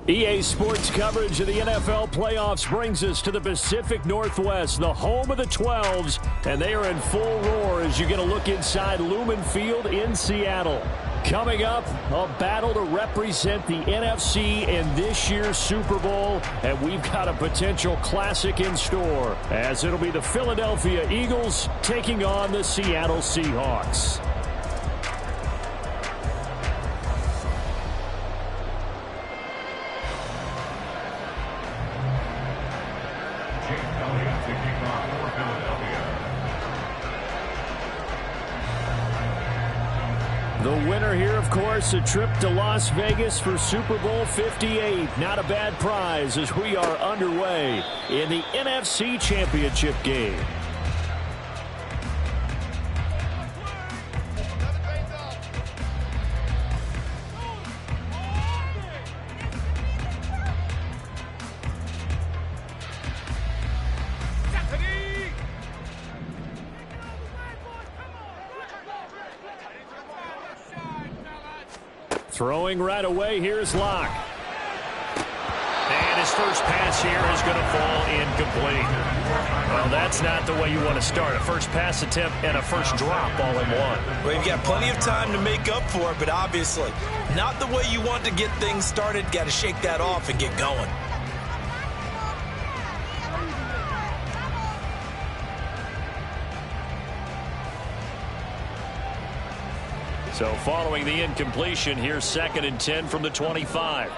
EA Sports coverage of the NFL playoffs brings us to the Pacific Northwest, the home of the 12s, and they are in full roar as you get a look inside Lumen Field in Seattle. Coming up, a battle to represent the NFC in this year's Super Bowl, and we've got a potential classic in store, as it'll be the Philadelphia Eagles taking on the Seattle Seahawks. The winner here, of course, a trip to Las Vegas for Super Bowl 58. Not a bad prize as we are underway in the NFC Championship game. Throwing right away, here's Locke. And his first pass here is going to fall incomplete. Well, that's not the way you want to start. A first pass attempt and a first drop all in one. Well, you've got plenty of time to make up for it, but obviously not the way you want to get things started. Got to shake that off and get going. So following the incompletion, here's 2nd and 10 from the 25.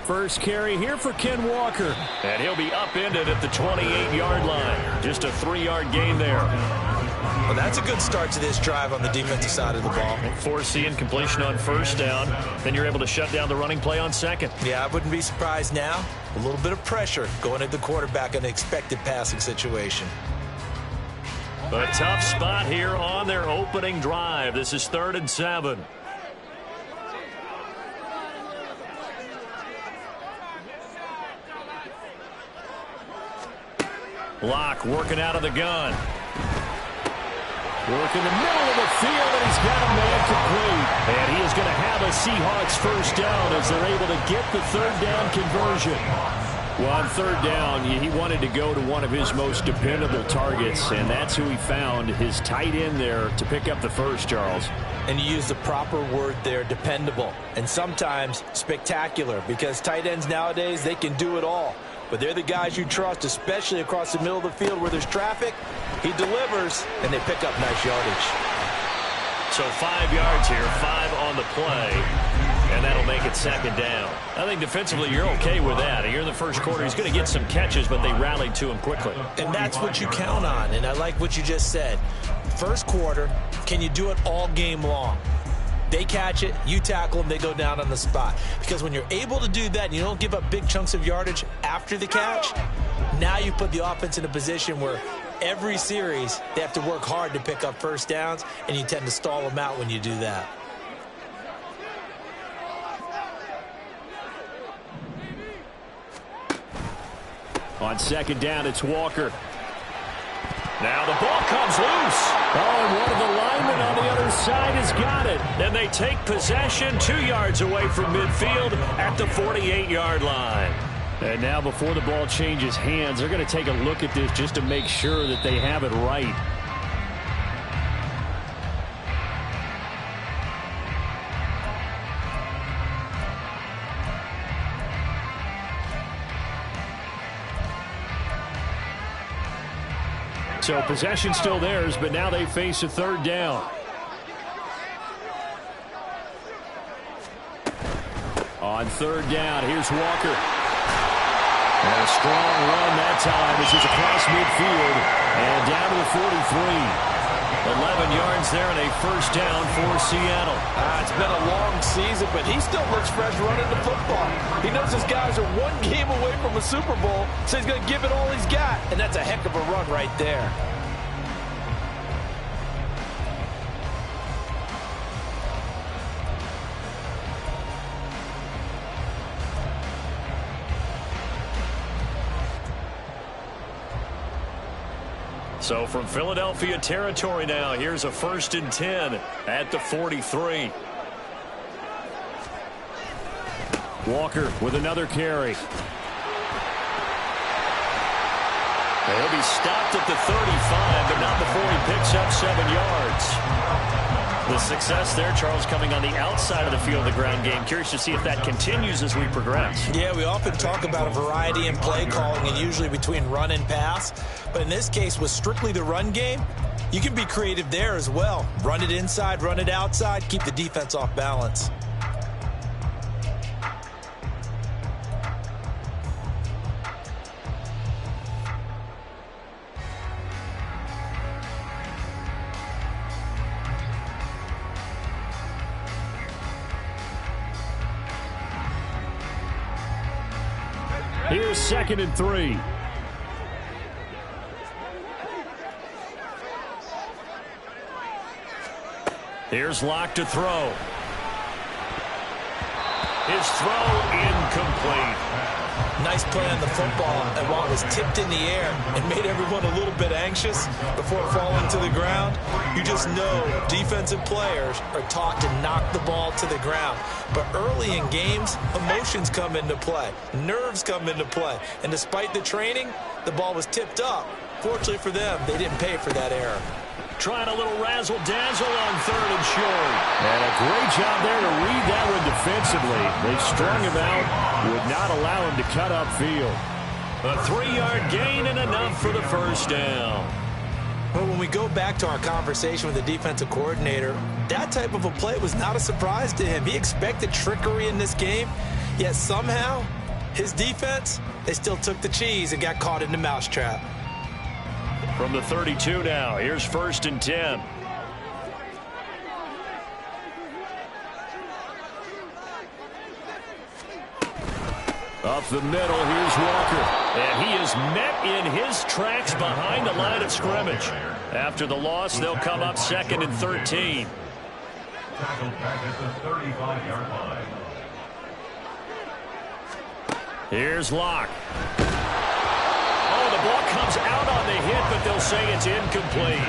First carry here for Ken Walker. And he'll be upended at the 28-yard line. Just a 3-yard gain there. Well, that's a good start to this drive on the defensive side of the ball. Force the incompletion on first down. Then you're able to shut down the running play on second. Yeah, I wouldn't be surprised now. A little bit of pressure going at the quarterback in an expected passing situation. A tough spot here on their opening drive. This is 3rd and 7. Locke working out of the gun. Work in the middle of the field, and he's got a man complete. And he is going to have a Seahawks first down as they're able to get the 3rd down conversion. Well, on 3rd down, he wanted to go to one of his most dependable targets, and that's who he found, his tight end there, to pick up the first, Charles. And you use the proper word there, dependable, and sometimes spectacular, because tight ends nowadays, they can do it all. But they're the guys you trust, especially across the middle of the field where there's traffic. He delivers, and they pick up nice yardage. So 5 yards here, 5 on the play. And that'll make it 2nd down. I think defensively you're okay with that. Here in the first quarter, he's going to get some catches, but they rallied to him quickly. And that's what you count on, and I like what you just said. First quarter, can you do it all game long? They catch it, you tackle them, they go down on the spot. Because when you're able to do that and you don't give up big chunks of yardage after the catch, now you put the offense in a position where every series they have to work hard to pick up first downs, and you tend to stall them out when you do that. On 2nd down, it's Walker. Now the ball comes loose. Oh, and one of the linemen on the other side has got it. And they take possession 2 yards away from midfield at the 48-yard line. And now before the ball changes hands, they're going to take a look at this just to make sure that they have it right. So possession still theirs, but now they face a 3rd down. On 3rd down, here's Walker. And a strong run that time as he's across midfield and down to the 43. 11 yards there and a first down for Seattle. It's been a long season, but he still looks fresh running the football. He knows his guys are one game away from a Super Bowl, so he's going to give it all he's got. And that's a heck of a run right there. So from Philadelphia territory now, here's a 1st and 10 at the 43. Walker with another carry. He'll be stopped at the 35, but not before he picks up 7 yards. The success there, Charles, coming on the outside of the field of the ground game. Curious to see if that continues as we progress. Yeah, we often talk about a variety in play calling and usually between run and pass. But in this case, with strictly the run game, you can be creative there as well. Run it inside, run it outside, keep the defense off balance. Here's 2nd and 3. Here's Locke to throw. His throw incomplete. Nice play on the football, and while it was tipped in the air and made everyone a little bit anxious before falling to the ground, you just know defensive players are taught to knock the ball to the ground. But early in games, emotions come into play, nerves come into play, and despite the training, the ball was tipped up. Fortunately for them, they didn't pay for that error. Trying a little razzle-dazzle on 3rd and short. And a great job there to read that one defensively. They strung him out, would not allow him to cut upfield. A 3-yard gain and enough for the first down. But when we go back to our conversation with the defensive coordinator, that type of a play was not a surprise to him. He expected trickery in this game, yet somehow his defense, they still took the cheese and got caught in the mousetrap. From the 32 now, here's 1st and 10. Up the middle, here's Walker. And he is met in his tracks behind the line of scrimmage. After the loss, they'll come up 2nd and 13. Tackled back at the 35-yard line. Here's Locke. The ball comes out on the hit, but they'll say it's incomplete.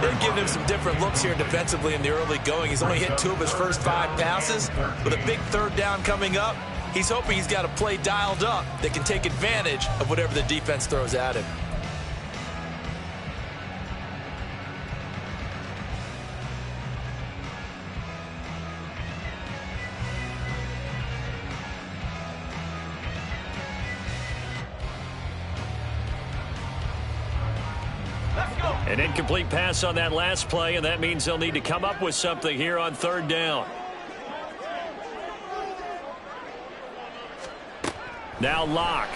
They're giving him some different looks here defensively in the early going. He's only hit 2 of his first 5 passes. With a big 3rd down coming up, he's hoping he's got a play dialed up that can take advantage of whatever the defense throws at him. An incomplete pass on that last play, and that means they'll need to come up with something here on 3rd down. Now Locke.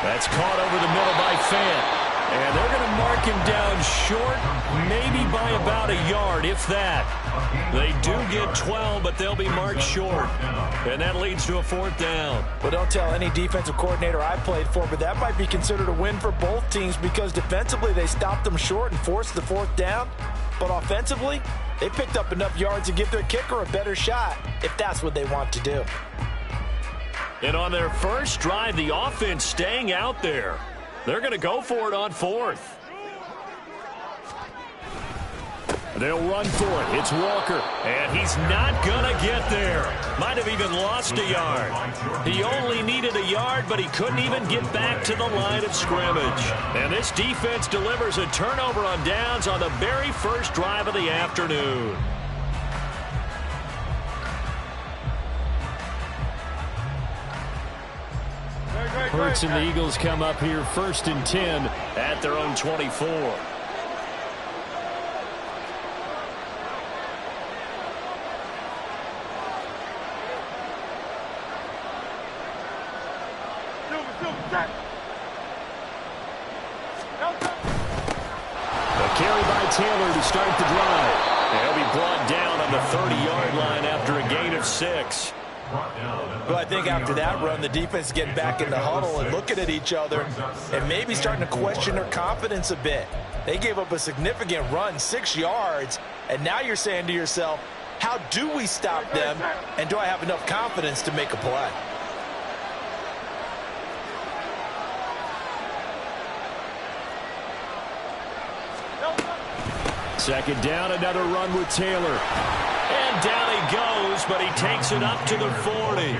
That's caught over the middle by Fant. And they're going to mark him down short, maybe by about a yard, if that. They do get 12, but they'll be marked short. And that leads to a 4th down. Well, don't tell any defensive coordinator I played for, but that might be considered a win for both teams because defensively they stopped them short and forced the 4th down. But offensively, they picked up enough yards to give their kicker a better shot if that's what they want to do. And on their first drive, the offense staying out there. They're going to go for it on 4th. They'll run for it. It's Walker. And he's not going to get there. Might have even lost a yard. He only needed a yard, but he couldn't even get back to the line of scrimmage. And this defense delivers a turnover on downs on the very first drive of the afternoon. Hurts and the Eagles come up here 1st and 10 at their own 24. A carry by Taylor to start the drive. And he'll be brought down on the 30-yard line after a gain of 6. Well, I think after that run, the defense is getting back in the huddle and looking at each other and maybe starting to question their confidence a bit. They gave up a significant run, 6 yards, and now you're saying to yourself, how do we stop them, and do I have enough confidence to make a play? Second down, another run with Taylor. And And down he goes, but he takes it up to the 40.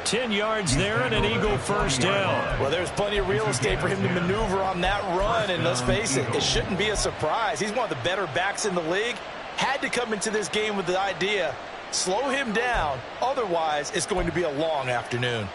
10 yards there and an Eagle first down. Well, there's plenty of real estate for him to maneuver on that run, and let's face it, it shouldn't be a surprise. He's one of the better backs in the league. Had to come into this game with the idea, slow him down, otherwise it's going to be a long afternoon.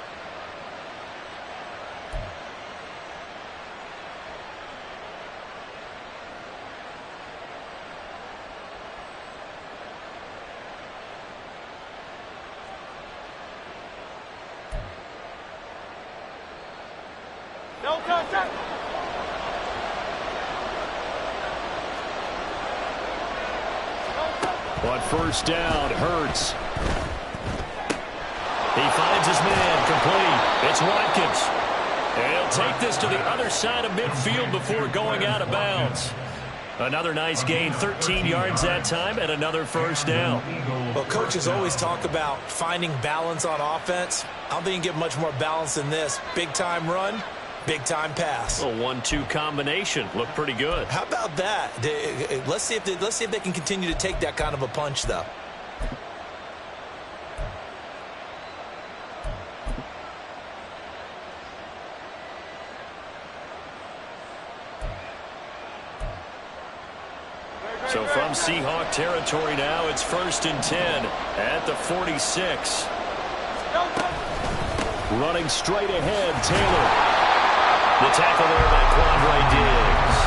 On first down, Hurts. He finds his man, complete. It's Watkins. And he'll take this to the other side of midfield before going out of bounds. Another nice gain, 13 yards that time, and another first down. Well, coaches always talk about finding balance on offense. I don't think you can get much more balance than this. Big-time run, big-time pass. A 1-2 combination. Looked pretty good. How about that? Let's see if they can continue to take that kind of a punch, though. So from Seahawk territory now, it's 1st and 10 at the 46. Running straight ahead, Taylor. The tackle there by Quandre Diggs.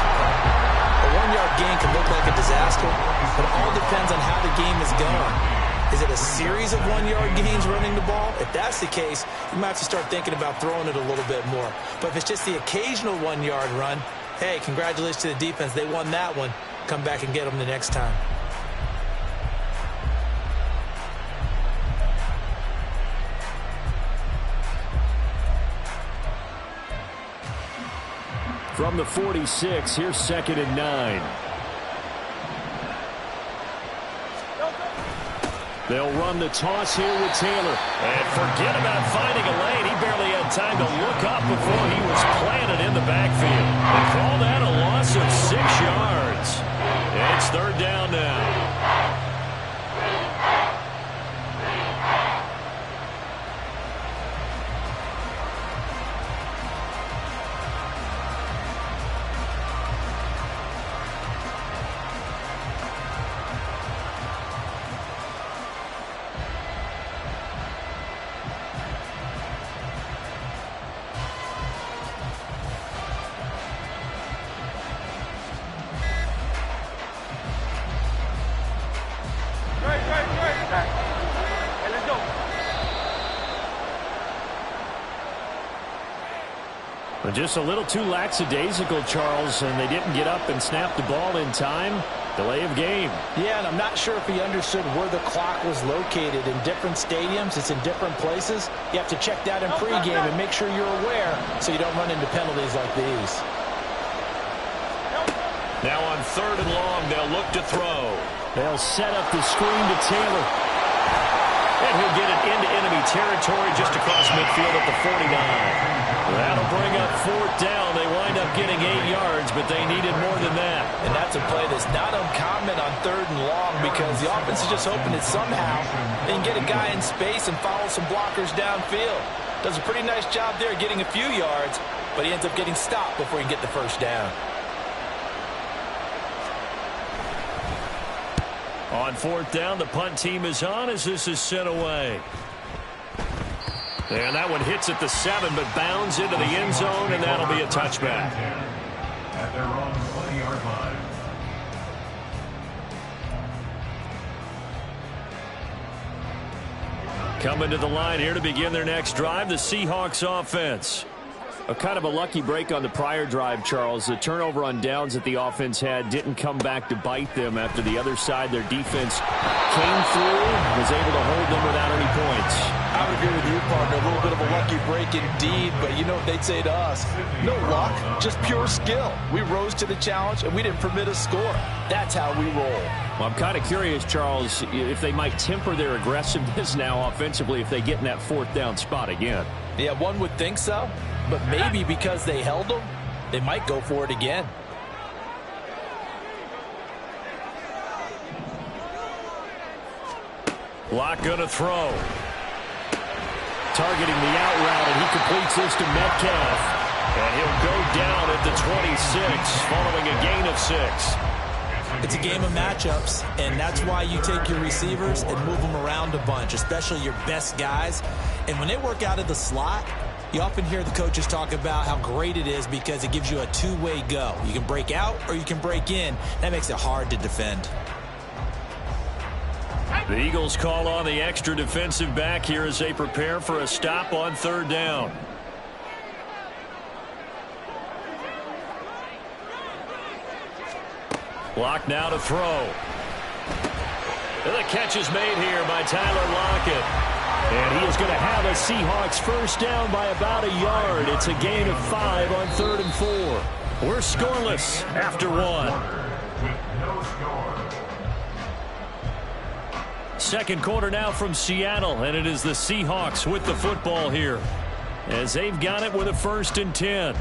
A 1-yard gain can look like a disaster, but it all depends on how the game is going. Is it a series of 1-yard gains running the ball? If that's the case, you might have to start thinking about throwing it a little bit more. But if it's just the occasional 1-yard run, hey, congratulations to the defense. They won that one. Come back and get them the next time. From the 46, here's 2nd and 9. They'll run the toss here with Taylor. And forget about finding a lane. He barely had time to look up before he was planted in the backfield. They call that a loss of 6 yards. And it's 3rd down now. Just a little too lackadaisical, Charles, and they didn't get up and snap the ball in time. Delay of game. Yeah, and I'm not sure if he understood where the clock was located. In different stadiums, it's in different places. You have to check that in pregame and make sure you're aware so you don't run into penalties like these. Now on 3rd and long, they'll look to throw. They'll set up the screen to Taylor. And he'll get it into enemy territory just across midfield at the 49. That'll bring up 4th down. They wind up getting 8 yards, but they needed more than that. And that's a play that's not uncommon on 3rd and long because the offense is just hoping that somehow they can get a guy in space and follow some blockers downfield. Does a pretty nice job there getting a few yards, but he ends up getting stopped before he can get the first down. On 4th down, the punt team is on as this is sent away. And that one hits at the 7, but bounds into the end zone, and that'll be a touchback. At their own 20-yard line. Coming to the line here to begin their next drive, the Seahawks offense. A kind of a lucky break on the prior drive, Charles. The turnover on downs that the offense had didn't come back to bite them after the other side. Their defense came through, was able to hold them without any points. I would agree with you, partner. A little bit of a lucky break indeed, but you know what they'd say to us? No luck, just pure skill. We rose to the challenge, and we didn't permit a score. That's how we roll. Well, I'm kind of curious, Charles, if they might temper their aggressiveness now offensively if they get in that 4th down spot again. Yeah, one would think so. But maybe because they held them, they might go for it again. Locke going to throw. Targeting the out route, and he completes this to Metcalf. And he'll go down at the 26, following a gain of 6. It's a game of matchups, and that's why you take your receivers and move them around a bunch, especially your best guys. And when they work out of the slot, you often hear the coaches talk about how great it is because it gives you a two-way go. You can break out or you can break in. That makes it hard to defend. The Eagles call on the extra defensive back here as they prepare for a stop on 3rd down. Locke now to throw. And the catch is made here by Tyler Lockett. And he is going to have a Seahawks first down by about a yard. It's a gain of 5 on 3rd and 4. We're scoreless after 1. Second quarter now from Seattle, and it is the Seahawks with the football here as they've got it with a 1st and 10.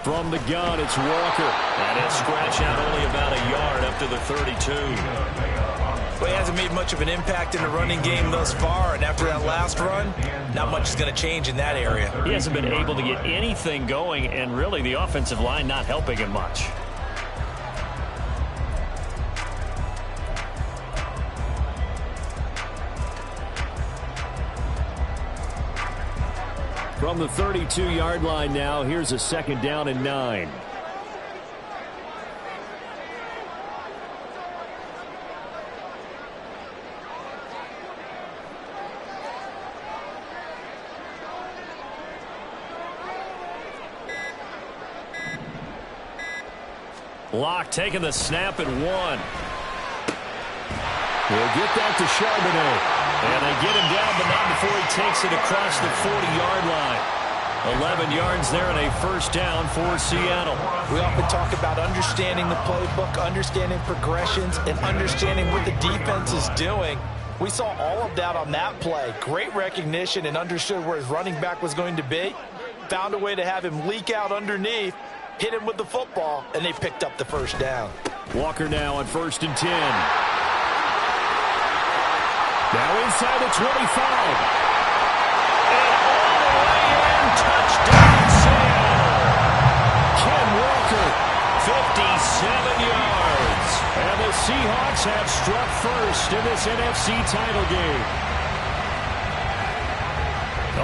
From the gun, it's Walker. And he'll scratch out only about a yard up to the 32. Well, he hasn't made much of an impact in the running game thus far, and after that last run, not much is going to change in that area. He hasn't been able to get anything going, and really the offensive line not helping him much. From the 32-yard line now, here's a 2nd down and 9. Locke taking the snap at 1. We'll get that to Charbonnet. And they get him down, but not before he takes it across the 40-yard line. 11 yards there and a 1st down for Seattle. We often talk about understanding the playbook, understanding progressions, and understanding what the defense is doing. We saw all of that on that play. Great recognition and understood where his running back was going to be. Found a way to have him leak out underneath, hit him with the football, and they picked up the 1st down. Walker now on 1st and 10. Now inside the 25. And all the way in, touchdown Seattle. Ken Walker, 57 yards. And the Seahawks have struck first in this NFC title game.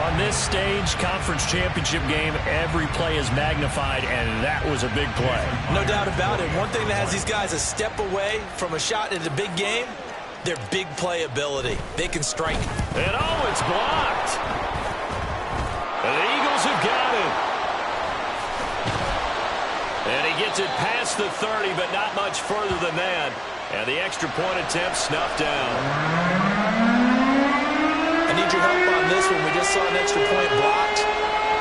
On this stage, conference championship game, every play is magnified, and that was a big play. No doubt about it. One thing that has these guys a step away from a shot at a big game, their big play ability. They can strike. And oh, it's blocked. And the Eagles have got it. And he gets it past the 30, but not much further than that. And the extra point attempt snuffed down. I need your help on this one. We just saw an extra point blocked.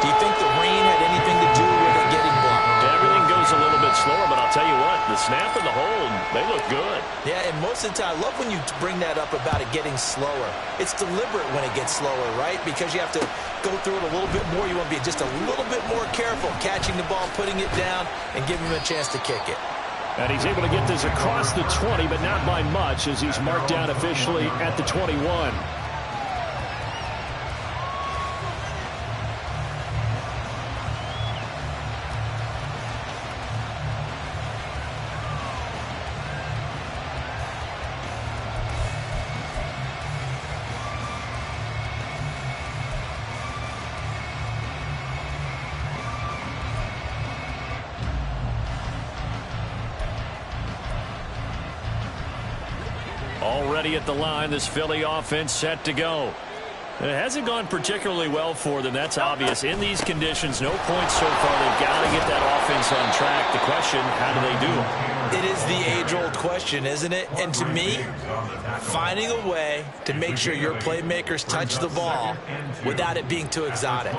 Do you think the rain had anything to do with it getting blocked? Everything goes a little bit slower, but I'll tell you what, the snap and the hold, they look good. Yeah, and most of the time, I love when you bring that up about it getting slower. It's deliberate when it gets slower, right? Because you have to go through it a little bit more. You want to be just a little bit more careful catching the ball, putting it down, and giving him a chance to kick it. And he's able to get this across the 20, but not by much, as he's marked down officially at the 21. Already at the line, this Philly offense set to go. It hasn't gone particularly well for them. That's obvious. In these conditions, no points so far. They've got to get that offense on track. The question, how do they do it? It is the age-old question, isn't it? And to me, finding a way to make sure your playmakers touch the ball without it being too exotic.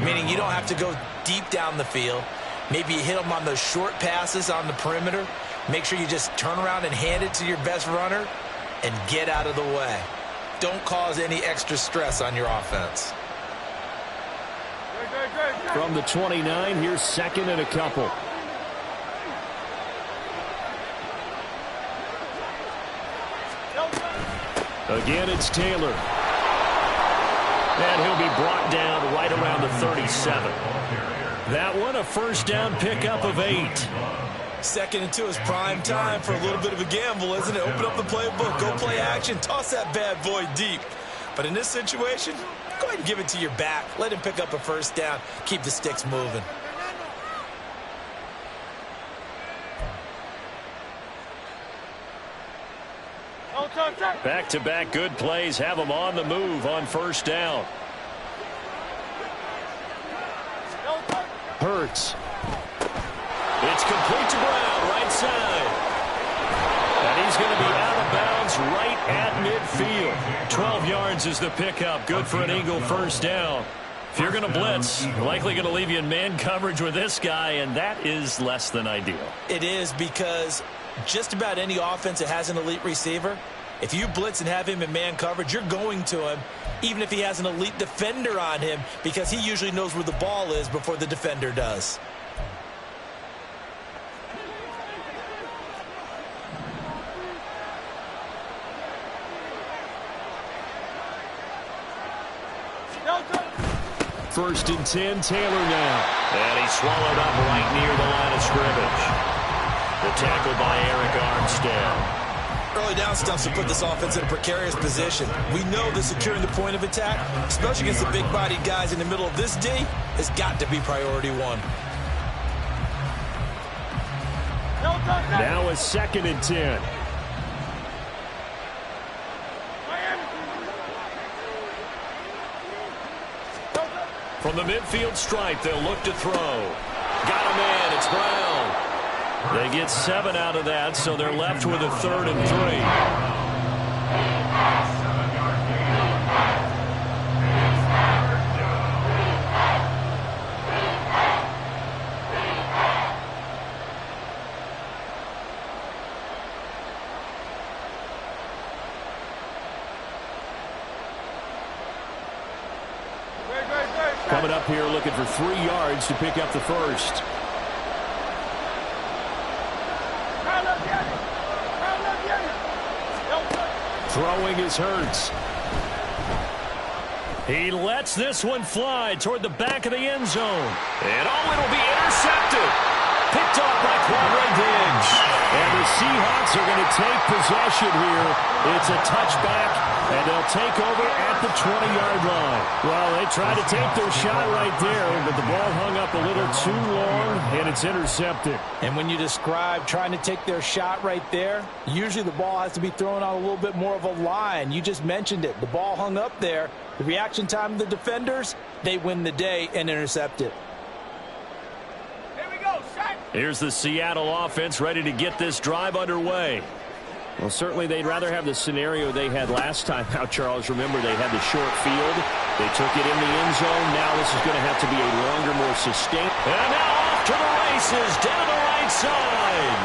Meaning you don't have to go deep down the field. Maybe you hit them on those short passes on the perimeter. Make sure you just turn around and hand it to your best runner and get out of the way. Don't cause any extra stress on your offense. From the 29, here's second and a couple. Again, it's Taylor. And he'll be brought down right around the 37. That one, a first down pickup of 8. 2nd and 2 is prime time for a little bit of a gamble, isn't it? Open up the playbook, go play action, toss that bad boy deep. But in this situation, go ahead and give it to your back. Let him pick up a first down. Keep the sticks moving. Back-to-back good plays have them on the move on first down. Hurts. It's complete to Brown, right side. And he's going to be out of bounds right at midfield. 12 yards is the pickup. Good for an Eagle first down. If you're going to blitz, likely going to leave you in man coverage with this guy, and that is less than ideal. It is, because just about any offense that has an elite receiver, if you blitz and have him in man coverage, you're going to him, even if he has an elite defender on him, because he usually knows where the ball is before the defender does. First and 10, Taylor now. And he's swallowed up right near the line of scrimmage. The tackle by Eric Armstead. Early down stuffs will put this offense in a precarious position. We know that securing the point of attack, especially against the big-bodied guys in the middle of this D, has got to be priority one. Now a 2nd and 10. From the midfield stripe, they'll look to throw. Got a man, it's Brown. They get 7 out of that, so they're left with a 3rd and 3. Coming up here looking for 3 yards to pick up the first. Throwing is Hurts. He lets this one fly toward the back of the end zone. And it'll be intercepted. Picked off by Quandre Diggs. And the Seahawks are going to take possession here. It's a touchback, and they'll take over at the 20-yard line. Well, they tried to take their shot right there, but the ball hung up a little too long, and it's intercepted. And when you describe trying to take their shot right there, usually the ball has to be thrown on a little bit more of a line. You just mentioned it. The ball hung up there. The reaction time of the defenders, they win the day and intercept it. Here's the Seattle offense ready to get this drive underway. Well, certainly they'd rather have the scenario they had last time out, Charles. Remember, they had the short field. They took it in the end zone. Now this is going to have to be a longer, more sustained. And now off to the races, down the right side.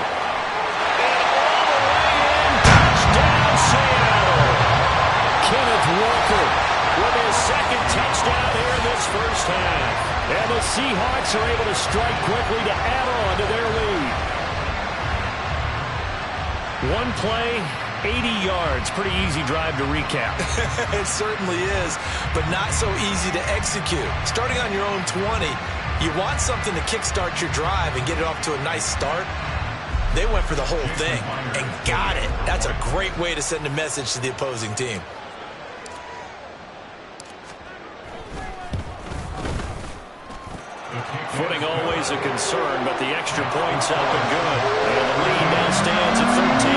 And all the way in, touchdown Seattle. Kenneth Walker with his 2nd touchdown here in this first half. And the Seahawks are able to strike quickly to add on to their lead. One play, 80 yards. Pretty easy drive to recap. It certainly is, but not so easy to execute. Starting on your own 20, you want something to kickstart your drive and get it off to a nice start. They went for the whole thing and got it. That's a great way to send a message to the opposing team. Footing always a concern, but the extra point's up and good. And the lead now stands at 13.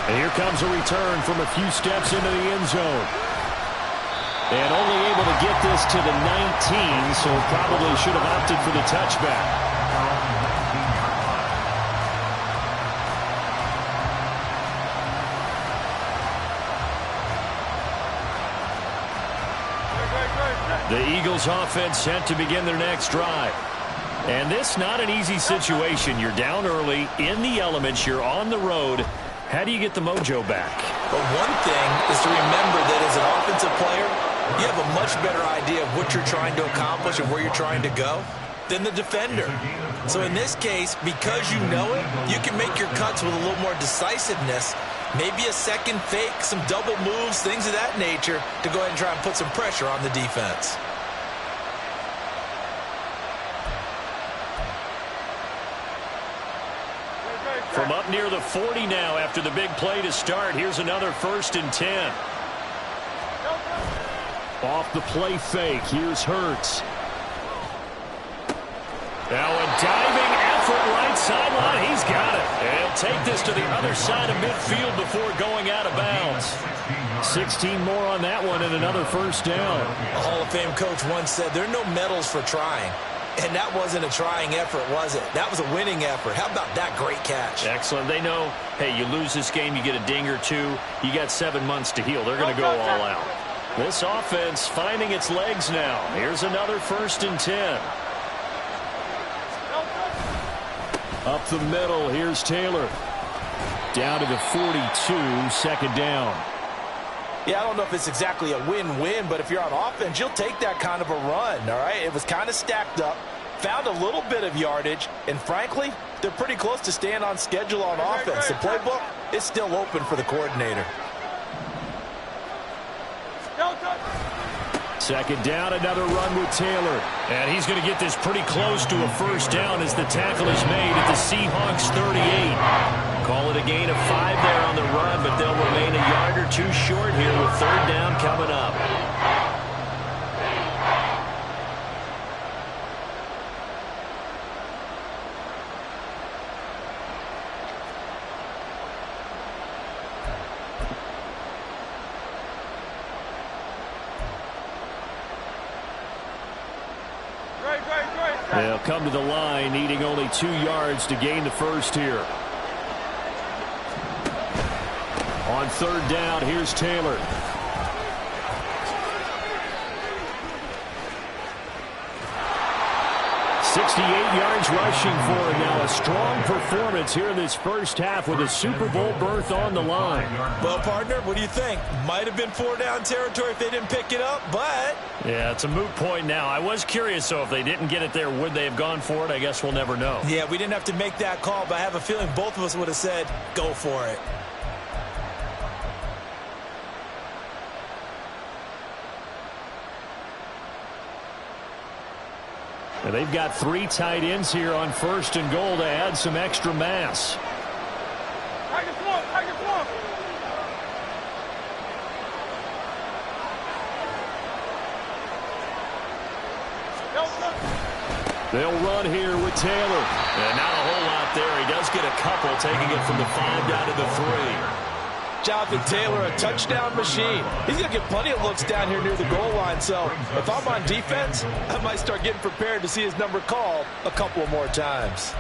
And here comes a return from a few steps into the end zone. And only able to get this to the 19, so probably should have opted for the touchback. The Eagles offense set to begin their next drive. And this not an easy situation. You're down early, in the elements, you're on the road. How do you get the mojo back? But one thing is to remember that as an offensive player, you have a much better idea of what you're trying to accomplish and where you're trying to go than the defender. So in this case, because you know it, you can make your cuts with a little more decisiveness. Maybe a second fake, some double moves, things of that nature to go ahead and try and put some pressure on the defense. From up near the 40 now after the big play to start, here's another 1st and 10. Off the play fake, here's Hurts. Now a diving effort right sideline. He's got it. And he'll take this to the other side of midfield before going out of bounds. 16 more on that one and another 1st down. A Hall of Fame coach once said there are no medals for trying. And that wasn't a trying effort, was it? That was a winning effort. How about that great catch? Excellent. They know, hey, you lose this game, you get a ding or two. You got 7 months to heal. They're going to go all out. This offense finding its legs now. Here's another 1st and 10. Up the middle, here's Taylor. Down to the 42, 2nd down. Yeah, I don't know if it's exactly a win-win, but if you're on offense, you'll take that kind of a run, all right? It was kind of stacked up, found a little bit of yardage, and frankly, they're pretty close to staying on schedule on offense. The playbook is still open for the coordinator. 2nd down, another run with Taylor. And he's going to get this pretty close to a 1st down as the tackle is made at the Seahawks 38. Call it a gain of 5 there on the run, but they'll remain a yard or two short here with 3rd down coming up. They'll come to the line, needing only 2 yards to gain the 1st here. On 3rd down, here's Taylor. Yards rushing for him now. A strong performance here in this first half with a Super Bowl berth on the line. Well, partner, what do you think? Might have been 4-down territory if they didn't pick it up, but... Yeah, it's a moot point now. I was curious, so if they didn't get it there, would they have gone for it? I guess we'll never know. Yeah, we didn't have to make that call, but I have a feeling both of us would have said, go for it. And they've got 3 tight ends here on 1st and goal to add some extra mass. They'll run here with Taylor. And not a whole lot there. He does get a couple, taking it from the 5 down to the 3. Jonathan Taylor, a touchdown machine. He's going to get plenty of looks down here near the goal line. So if I'm on defense, I might start getting prepared to see his number called a couple of more times.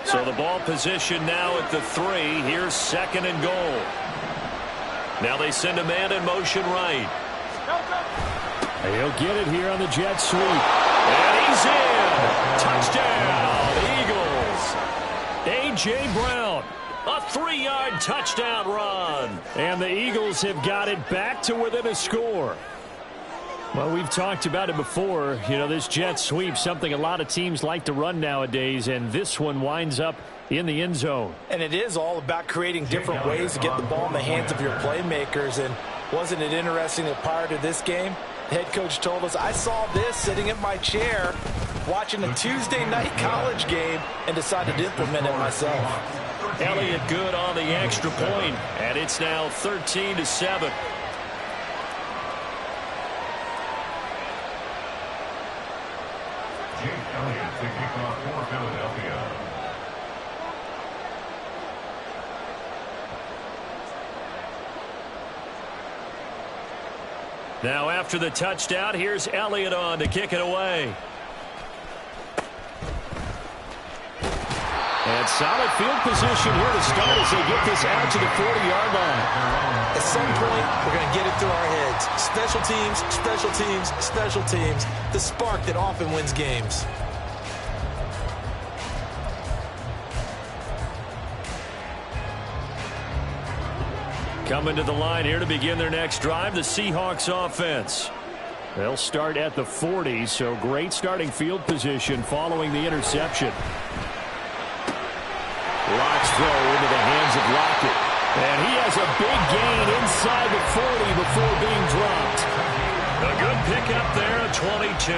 So the ball position now at the 3. Here's 2nd and goal. Now they send a man in motion right. He'll get it here on the jet sweep. And he's in. Touchdown, Eagles. A.J. Brown. A 3-yard touchdown run. And the Eagles have got it back to within a score. Well, we've talked about it before. You know, this jet sweep, something a lot of teams like to run nowadays, and this one winds up in the end zone. And it is all about creating different ways to get the ball in the hands of your playmakers. And wasn't it interesting that prior to this game, the head coach told us, I saw this sitting in my chair watching a Tuesday night college game and decided to implement it myself. Elliott good on the extra point, and it's now 13-7. Chase Elliott to kick off for Philadelphia. Now after the touchdown, here's Elliott on to kick it away. And solid field position here to start as they get this out to the 40-yard line. At some point, we're going to get it through our heads. Special teams, special teams, special teams. The spark that often wins games. Coming to the line here to begin their next drive, the Seahawks offense. They'll start at the 40, so great starting field position following the interception. Lock's throw into the hands of Lockett. And he has a big gain inside the 40 before being dropped. A good pickup there at 22.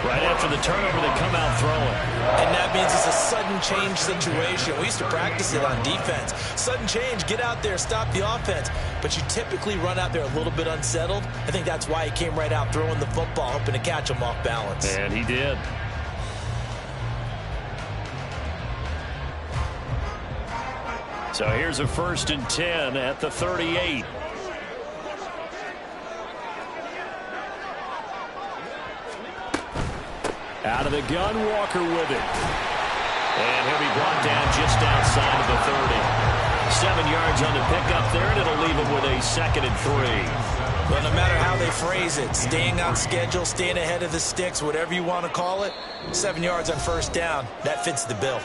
Right after the turnover, they come out throwing. And that means it's a sudden change situation. We used to practice it on defense. Sudden change, get out there, stop the offense. But you typically run out there a little bit unsettled. I think that's why he came right out throwing the football, hoping to catch him off balance. And he did. So here's a 1st and 10 at the 38. Out of the gun, Walker with it. And he'll be brought down just outside of the 30. 7 yards on the pickup there, and it'll leave him with a 2nd and 3. Well, no matter how they phrase it, staying on schedule, staying ahead of the sticks, whatever you want to call it, 7 yards on 1st down, that fits the bill.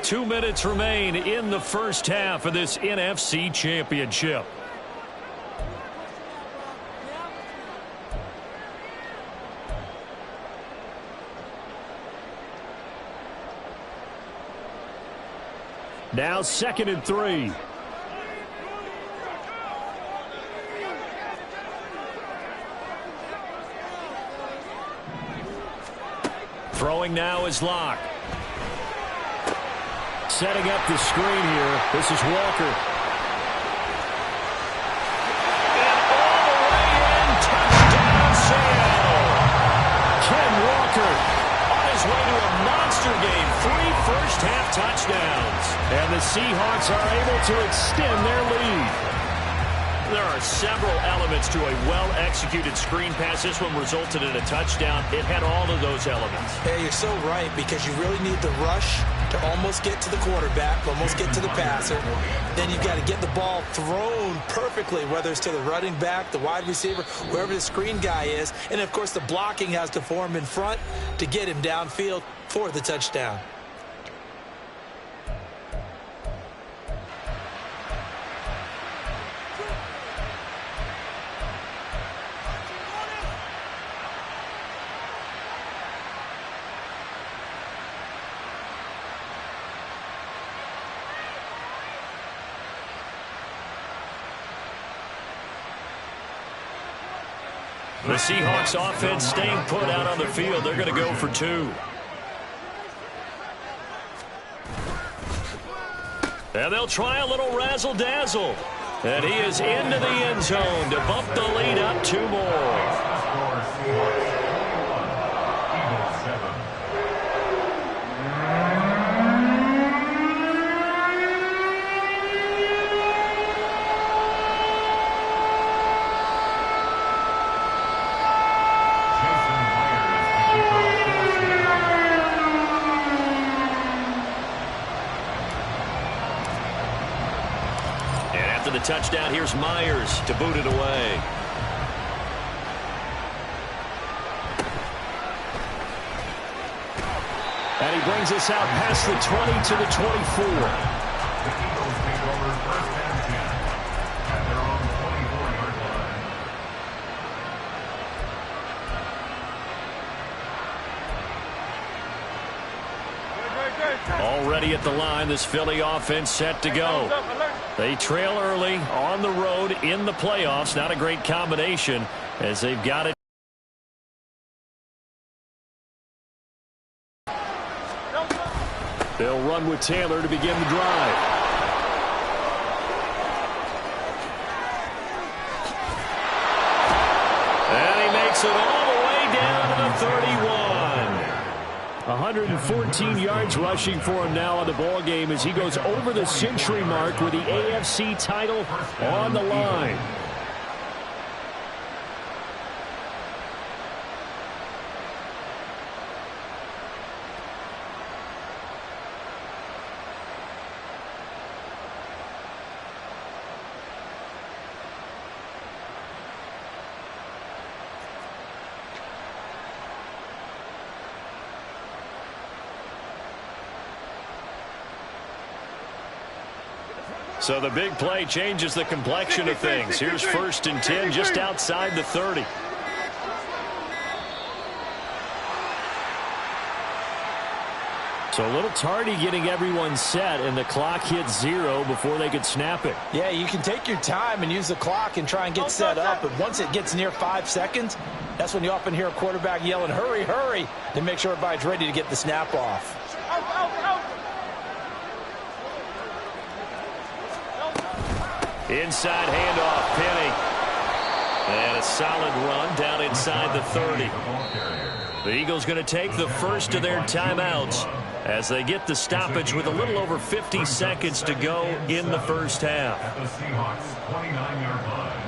2 minutes remain in the first half of this NFC Championship. Now 2nd and 3. Throwing now is Locke. Setting up the screen here. This is Walker. And all the way in. Touchdown, Seattle. Ken Walker on his way to a monster game. 3 first-half touchdowns. And the Seahawks are able to extend their lead. There are several elements to a well-executed screen pass. This one resulted in a touchdown. It had all of those elements. Yeah, you're so right, because you really need the rush to almost get to the quarterback, almost get to the passer. Then you've got to get the ball thrown perfectly, whether it's to the running back, the wide receiver, wherever the screen guy is. And, of course, the blocking has to form in front to get him downfield for the touchdown. The Seahawks offense staying put out on the field. They're going to go for 2. And they'll try a little razzle-dazzle. And he is into the end zone to bump the lead up 2 more. The touchdown, here's Myers to boot it away. And he brings us out past the 20 to the 24. The Eagles take over 1st and 10 at their own 24-yard line. Already at the line, this Philly offense set to go. They trail early on the road in the playoffs. Not a great combination as they've got it. They'll run with Taylor to begin the drive. And he makes it all the way down to the 31. 114 yards rushing for him now in the ball game as he goes over the century mark with the AFC title on the line. So the big play changes the complexion of things. Here's 1st and 10 just outside the 30. So a little tardy getting everyone set, and the clock hit 0 before they could snap it. Yeah, you can take your time and use the clock and try and get set up, but once it gets near 5 seconds, that's when you often hear a quarterback yelling, hurry, hurry, to make sure everybody's ready to get the snap off. Inside handoff, Penny. And a solid run down inside the 30. The Eagles going to take the first of their timeouts as they get the stoppage with a little over 50 seconds to go in the first half. At the Seahawks 29-yard line.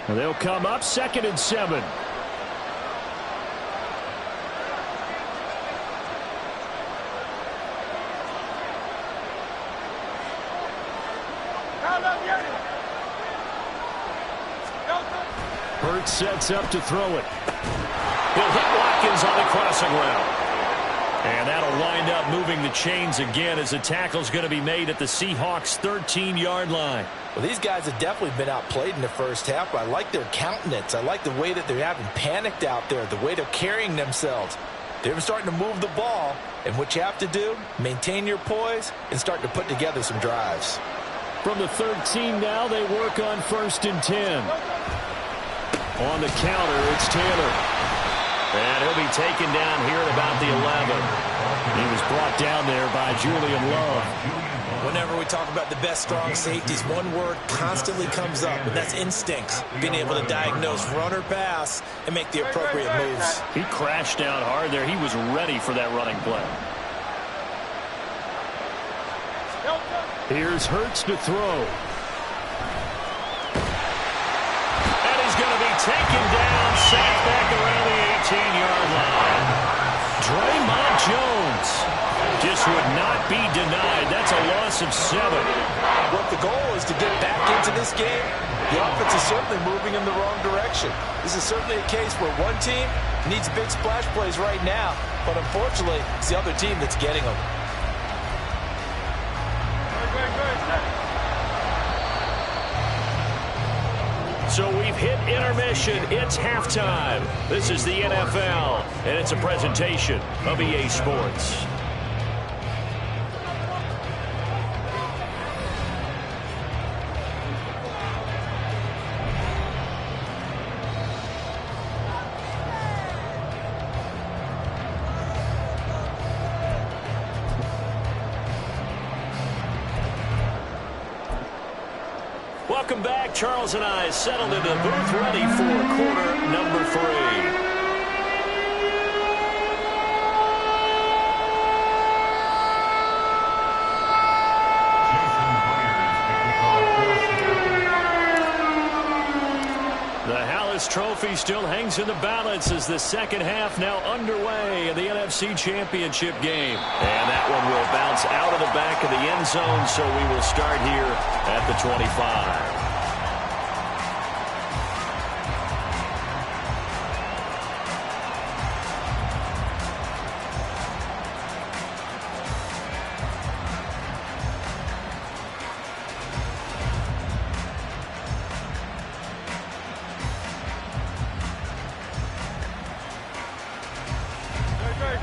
They'll come up 2nd and 7. Hurts sets up to throw it. He'll hit Watkins on the crossing route. And that'll wind up moving the chains again as the tackle's going to be made at the Seahawks' 13-yard line. Well, these guys have definitely been outplayed in the first half, but I like their countenance. I like the way that they're having panicked out there, the way they're carrying themselves. They're starting to move the ball, and what you have to do, maintain your poise and start to put together some drives. From the 13 now, they work on 1st and 10. On the counter, it's Taylor. And he'll be taken down here at about the 11. He was brought down there by Julian Love. Whenever we talk about the best strong safeties, one word constantly comes up, and that's instincts. Being able to diagnose run or pass and make the appropriate moves. He crashed down hard there. He was ready for that running play. Here's Hurts to throw. And he's going to be taken down, sacked back around the 18-yard line. Draymond Jones just would not be denied. That's a loss of 7. What the goal is to get back into this game, the offense is certainly moving in the wrong direction. This is certainly a case where one team needs big splash plays right now, but unfortunately, it's the other team that's getting them. So we've hit intermission. It's halftime. This is the NFL, and it's a presentation of EA Sports. Welcome back. Charles and I settled into the booth, ready for quarter number 3. Trophy still hangs in the balance as the second half now underway in the NFC Championship game. And that one will bounce out of the back of the end zone, so we will start here at the 25.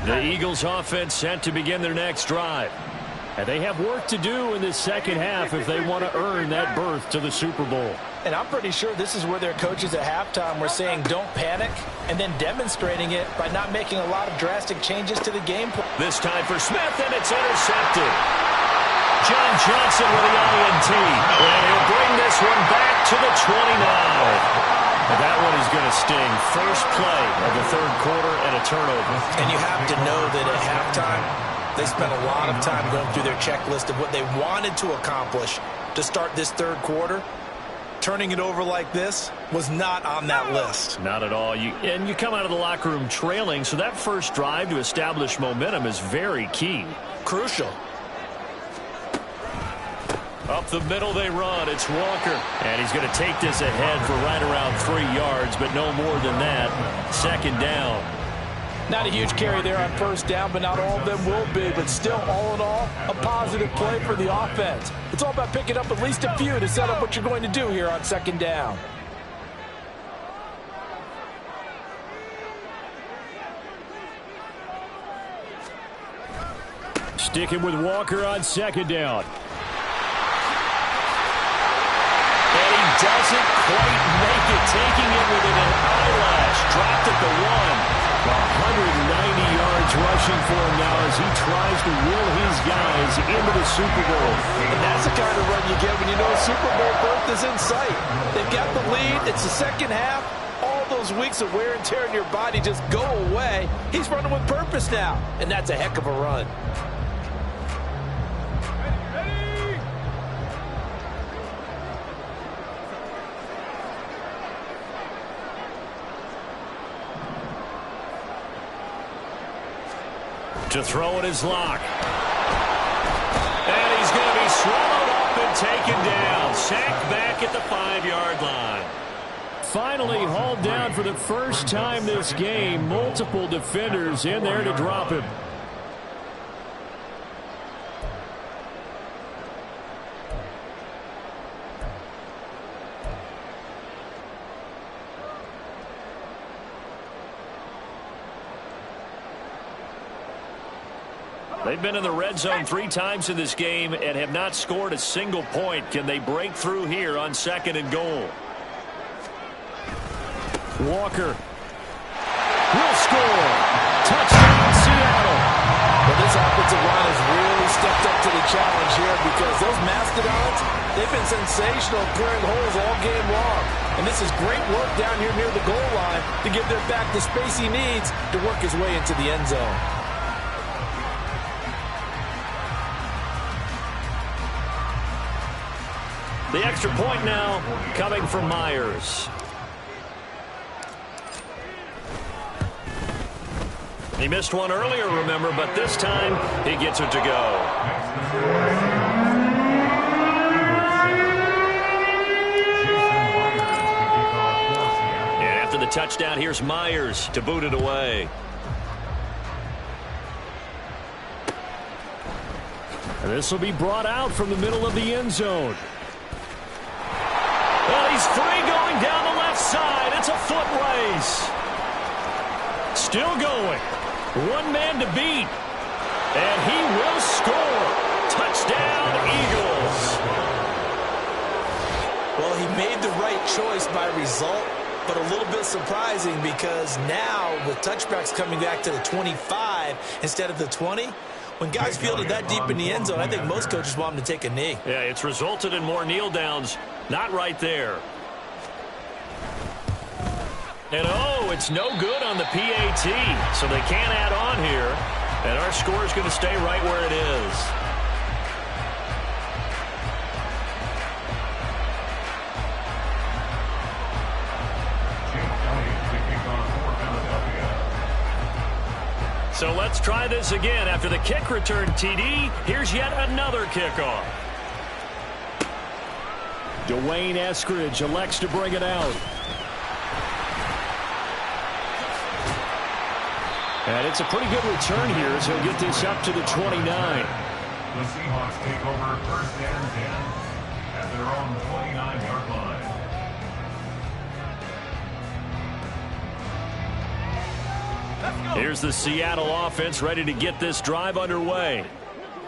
The Eagles offense set to begin their next drive. And they have work to do in this second half if they want to earn that berth to the Super Bowl. And I'm pretty sure this is where their coaches at halftime were saying don't panic, and then demonstrating it by not making a lot of drastic changes to the game plan. This time for Smith, and it's intercepted. John Johnson with the INT, and he'll bring this one back to the 29. And that one is going to sting. First play of the third quarter and a turnover. And you have to know that at halftime, they spent a lot of time going through their checklist of what they wanted to accomplish to start this third quarter. Turning it over like this was not on that list. Not at all. And you come out of the locker room trailing, so that first drive to establish momentum is very key. Crucial. Up the middle they run. It's Walker. And he's going to take this ahead for right around 3 yards, but no more than that. Second down. Not a huge carry there on first down, but not all of them will be. But still, all in all, a positive play for the offense. It's all about picking up at least a few to set up what you're going to do here on second down. Sticking with Walker on second down. Doesn't quite make it, taking it within an eyelash. Dropped at the 1. 190 yards rushing for him now as he tries to will his guys into the Super Bowl. And that's the kind of run you get when you know a Super Bowl berth is in sight. They've got the lead. It's the second half. All those weeks of wear and tear in your body just go away. He's running with purpose now, and that's a heck of a run. To throw it is Locke. And he's going to be swallowed up and taken down. Sacked back at the 5-yard line. Finally hauled down for the first time this game. Multiple defenders in there to drop him. They've been in the red zone 3 times in this game and have not scored a single point. Can they break through here on second and goal? Walker will score. Touchdown, Seattle. Well, this offensive line has really stepped up to the challenge here because those Mastodons, they've been sensational clearing holes all game long. And this is great work down here near the goal line to give their back the space he needs to work his way into the end zone. The extra point now coming from Myers. He missed one earlier, remember, but this time he gets it to go. And after the touchdown, here's Myers to boot it away. And this will be brought out from the middle of the end zone. Well, he's free going down the left side. It's a foot race. Still going. One man to beat. And he will score. Touchdown, Eagles. Well, he made the right choice by result, but a little bit surprising because now with touchbacks coming back to the 25 instead of the 20, when guys fielded that deep in the end zone, I think most coaches want them to take a knee. Yeah, it's resulted in more kneel downs. Not right there. And oh, it's no good on the PAT. So they can't add on here. And our score is going to stay right where it is. So let's try this again. After the kick return TD, here's yet another kickoff. Dwayne Eskridge elects to bring it out. And it's a pretty good return here as he'll get this up to the 29. The Seahawks take over first and 10 at their own 29-yard line. Here's the Seattle offense ready to get this drive underway.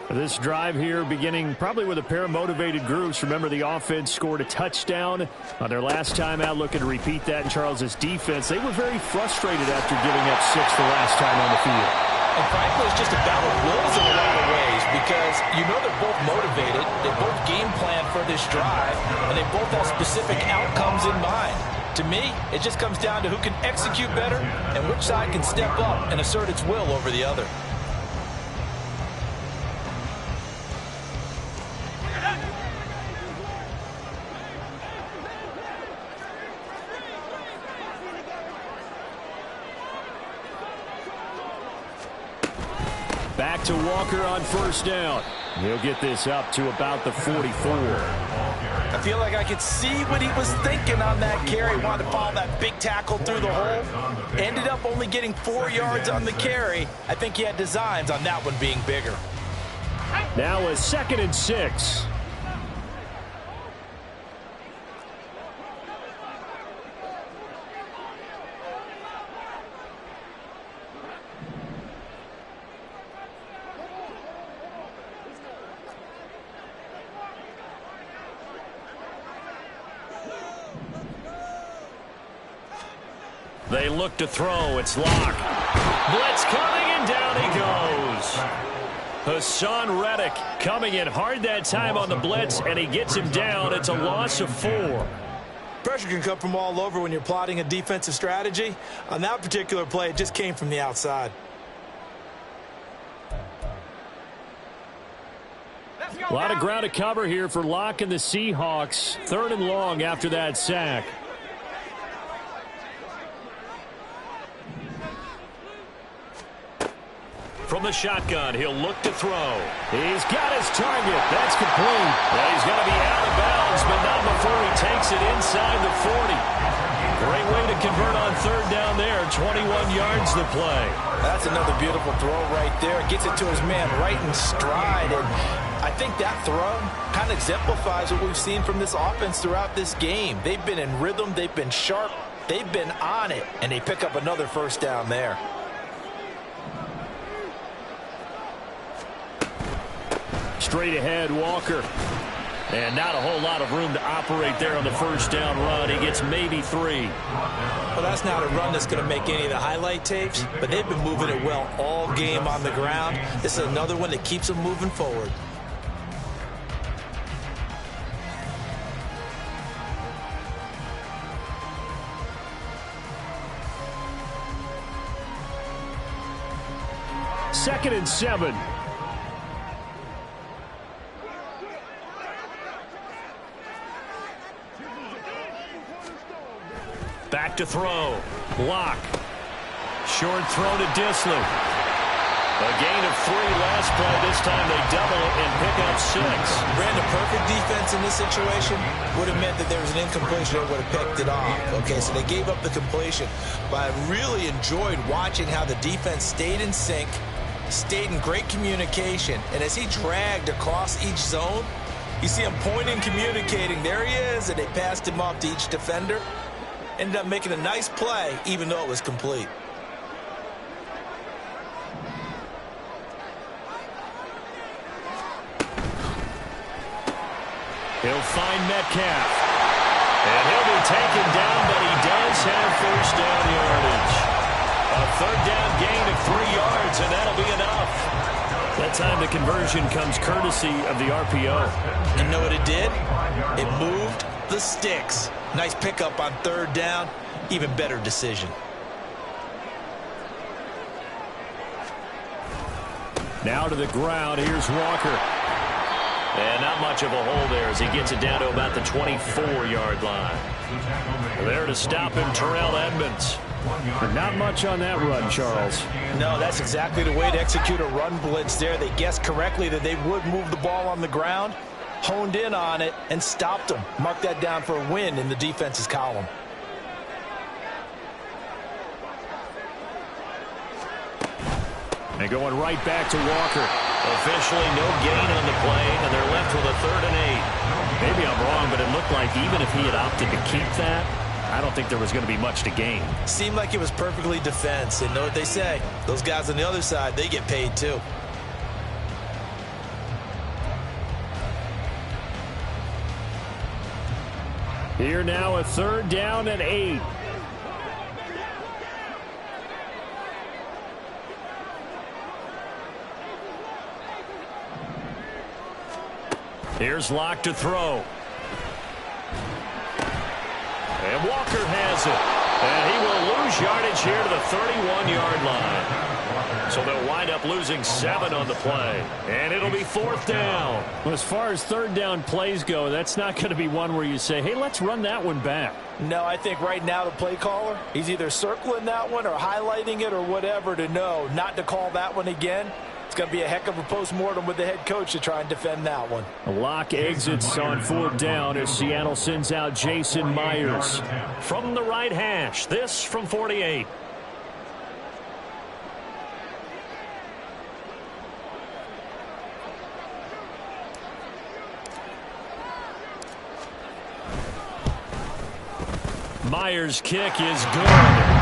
This drive here beginning probably with a pair of motivated groups. Remember, the offense scored a touchdown on their last time out. Looking to repeat that in Charles' defense. They were very frustrated after giving up 6 the last time on the field. And frankly, it's just a battle of wills in a lot of ways because you know they're both motivated. They both game plan for this drive, and they both have specific outcomes in mind. To me, it just comes down to who can execute better and which side can step up and assert its will over the other. Back to Walker on first down. He'll get this up to about the 44. I feel like I could see what he was thinking on that carry. Wanted to follow that big tackle through the hole. Ended up only getting 4 yards on the carry. I think he had designs on that one being bigger. Now a 2nd and 6. They look to throw. It's Locke. Blitz coming, and down he goes. Hassan Reddick coming in hard that time on the blitz, and he gets him down. It's a loss of 4. Pressure can come from all over when you're plotting a defensive strategy. On that particular play, it just came from the outside. A lot of ground to cover here for Locke and the Seahawks. 3rd and long after that sack. From the shotgun, he'll look to throw. He's got his target. That's complete. Well, he's going to be out of bounds, but not before he takes it inside the 40. Great way to convert on 3rd down there. 21 yards to play. That's another beautiful throw right there. Gets it to his man right in stride. And I think that throw kind of exemplifies what we've seen from this offense throughout this game. They've been in rhythm. They've been sharp. They've been on it. And they pick up another 1st down there. Straight ahead, Walker. And not a whole lot of room to operate there on the 1st down run. He gets maybe 3. Well, that's not a run that's going to make any of the highlight tapes, but they've been moving it well all game on the ground. This is another one that keeps them moving forward. Second and 7. Back to throw. Locke. Short throw to Dissly. A gain of 3 last play. This time they double it and pick up 6. Ran the perfect defense in this situation. Would have meant that there was an incompletion. They would have picked it off. Okay, so they gave up the completion. But I really enjoyed watching how the defense stayed in sync, stayed in great communication. And as he dragged across each zone, you see him pointing, communicating. There he is, and they passed him off to each defender. Ended up making a nice play, even though it was complete. He'll find Metcalf. And he'll be taken down, but he does have 1st down yardage. A 3rd down gain of 3 yards, and that'll be enough. That time the conversion comes courtesy of the RPO. You know what it did? It moved the sticks. Nice pickup on 3rd down. Even better decision. Now to the ground. Here's Walker. And not much of a hole there as he gets it down to about the 24-yard line. There to stop him, Terrell Edmunds. But not much on that run, Charles. No, that's exactly the way to execute a run blitz there. They guessed correctly that they would move the ball on the ground, honed in on it, and stopped them. Mark that down for a win in the defense's column. And going right back to Walker. Officially no gain on the play, and they're left with a 3rd and 8. Maybe I'm wrong, but it looked like even if he had opted to keep that, I don't think there was going to be much to gain. Seemed like it was perfectly defense. And know what they say? Those guys on the other side, they get paid too. Here now, a 3rd down and 8. Here's Locke to throw. And Walker has it. And he will lose yardage here to the 31-yard line. So they'll wind up losing 7 on the play. And it'll be 4th down. Well, as far as 3rd down plays go, that's not going to be one where you say, hey, let's run that one back. No, I think right now the play caller, he's either circling that one or highlighting it or whatever to know not to call that one again. It's going to be a heck of a postmortem with the head coach to try and defend that one. Locke exits on 4th down as Seattle sends out Jason Myers. From the right hash, this from 48. Myers' kick is good.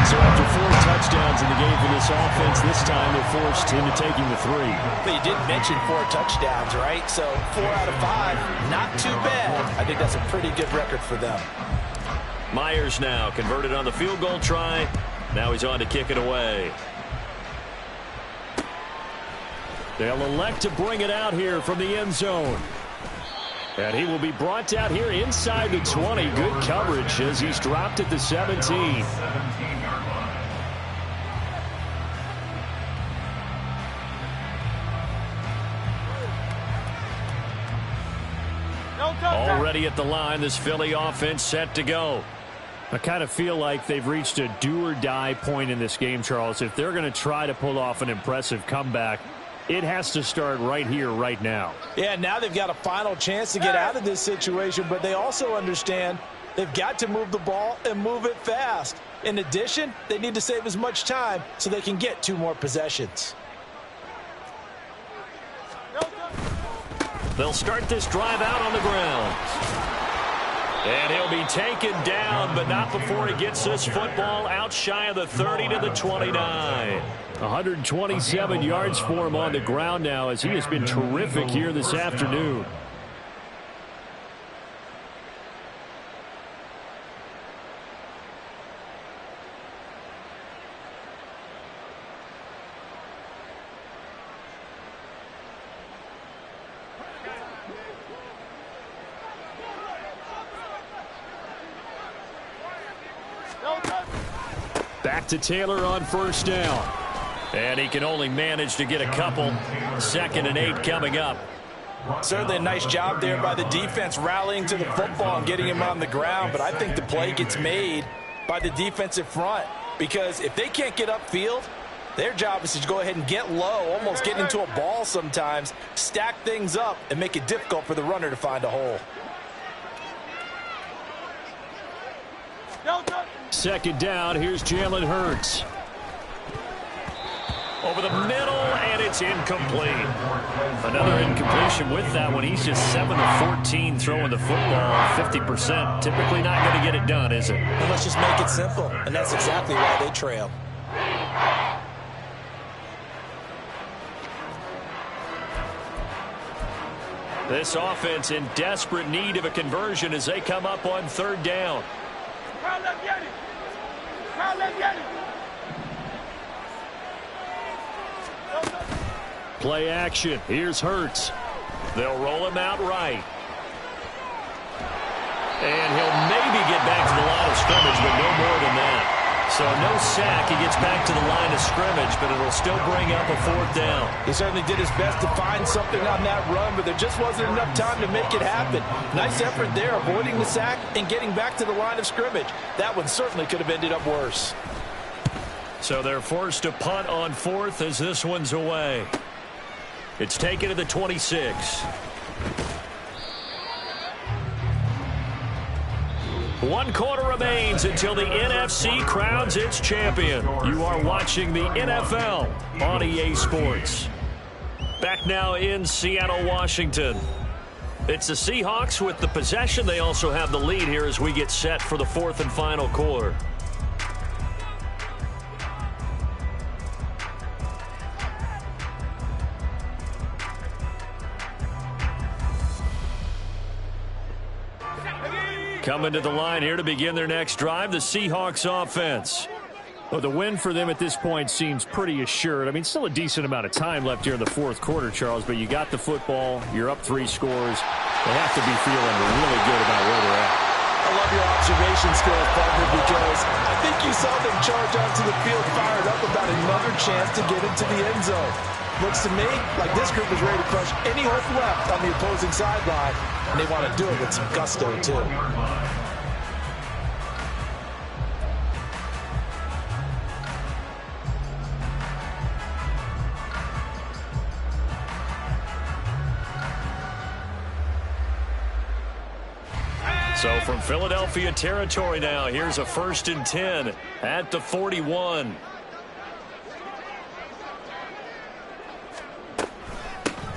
So after 4 touchdowns in the game for this offense, this time they're forced into taking the 3. But you did mention 4 touchdowns, right? So 4 out of 5, not too bad. I think that's a pretty good record for them. Myers now converted on the field goal try. Now he's on to kick it away. They'll elect to bring it out here from the end zone. And he will be brought out here inside the 20. Good coverage as he's dropped at the 17. 17-yard line. Already at the line, this Philly offense set to go. I kind of feel like they've reached a do-or-die point in this game, Charles. If they're going to try to pull off an impressive comeback, it has to start right here, right now. Yeah, now they've got a final chance to get out of this situation, but they also understand they've got to move the ball and move it fast. In addition, they need to save as much time so they can get 2 more possessions. They'll start this drive out on the ground. And he'll be taken down, but not before he gets this football out shy of the 30 to the 29. 127 yards for him on the ground now as he has been terrific here this afternoon. Back to Taylor on 1st down. And he can only manage to get a couple. 2nd and 8 coming up. Certainly a nice job there by the defense rallying to the football and getting him on the ground. But I think the play gets made by the defensive front. Because if they can't get upfield, their job is to go ahead and get low, almost get into a ball sometimes, stack things up, and make it difficult for the runner to find a hole. 2nd down, here's Jalen Hurts. Over the middle, and it's incomplete. Another incompletion with that one. He's just 7 of 14 throwing the football, 50%. Typically not going to get it done, is it? Well, let's just make it simple, and that's exactly why they trail. This offense in desperate need of a conversion as they come up on 3rd down. Play action. Here's Hurts. They'll roll him out right. And he'll maybe get back to the line of scrimmage, but no more than that. So no sack. He gets back to the line of scrimmage, but it'll still bring up a 4th down. He certainly did his best to find something on that run, but there just wasn't enough time to make it happen. Nice effort there, avoiding the sack and getting back to the line of scrimmage. That one certainly could have ended up worse. So they're forced to punt on 4th as this one's away. It's taken to the 26. 1 quarter remains until the NFC crowns its champion. You are watching the NFL on EA Sports. Back now in Seattle, Washington. It's the Seahawks with the possession. They also have the lead here as we get set for the 4th and final quarter. Coming to the line here to begin their next drive, the Seahawks offense. Well, the win for them at this point seems pretty assured. I mean, still a decent amount of time left here in the fourth quarter, Charles, but you got the football, you're up 3 scores. They have to be feeling really good about where they're at. I love your observation skills, partner, because I think you saw them charge onto the field fired up about another chance to get into the end zone. Looks to me like this group is ready to crush any hope left on the opposing sideline, and they want to do it with some gusto, too. So from Philadelphia territory now, here's a 1st and 10 at the 41.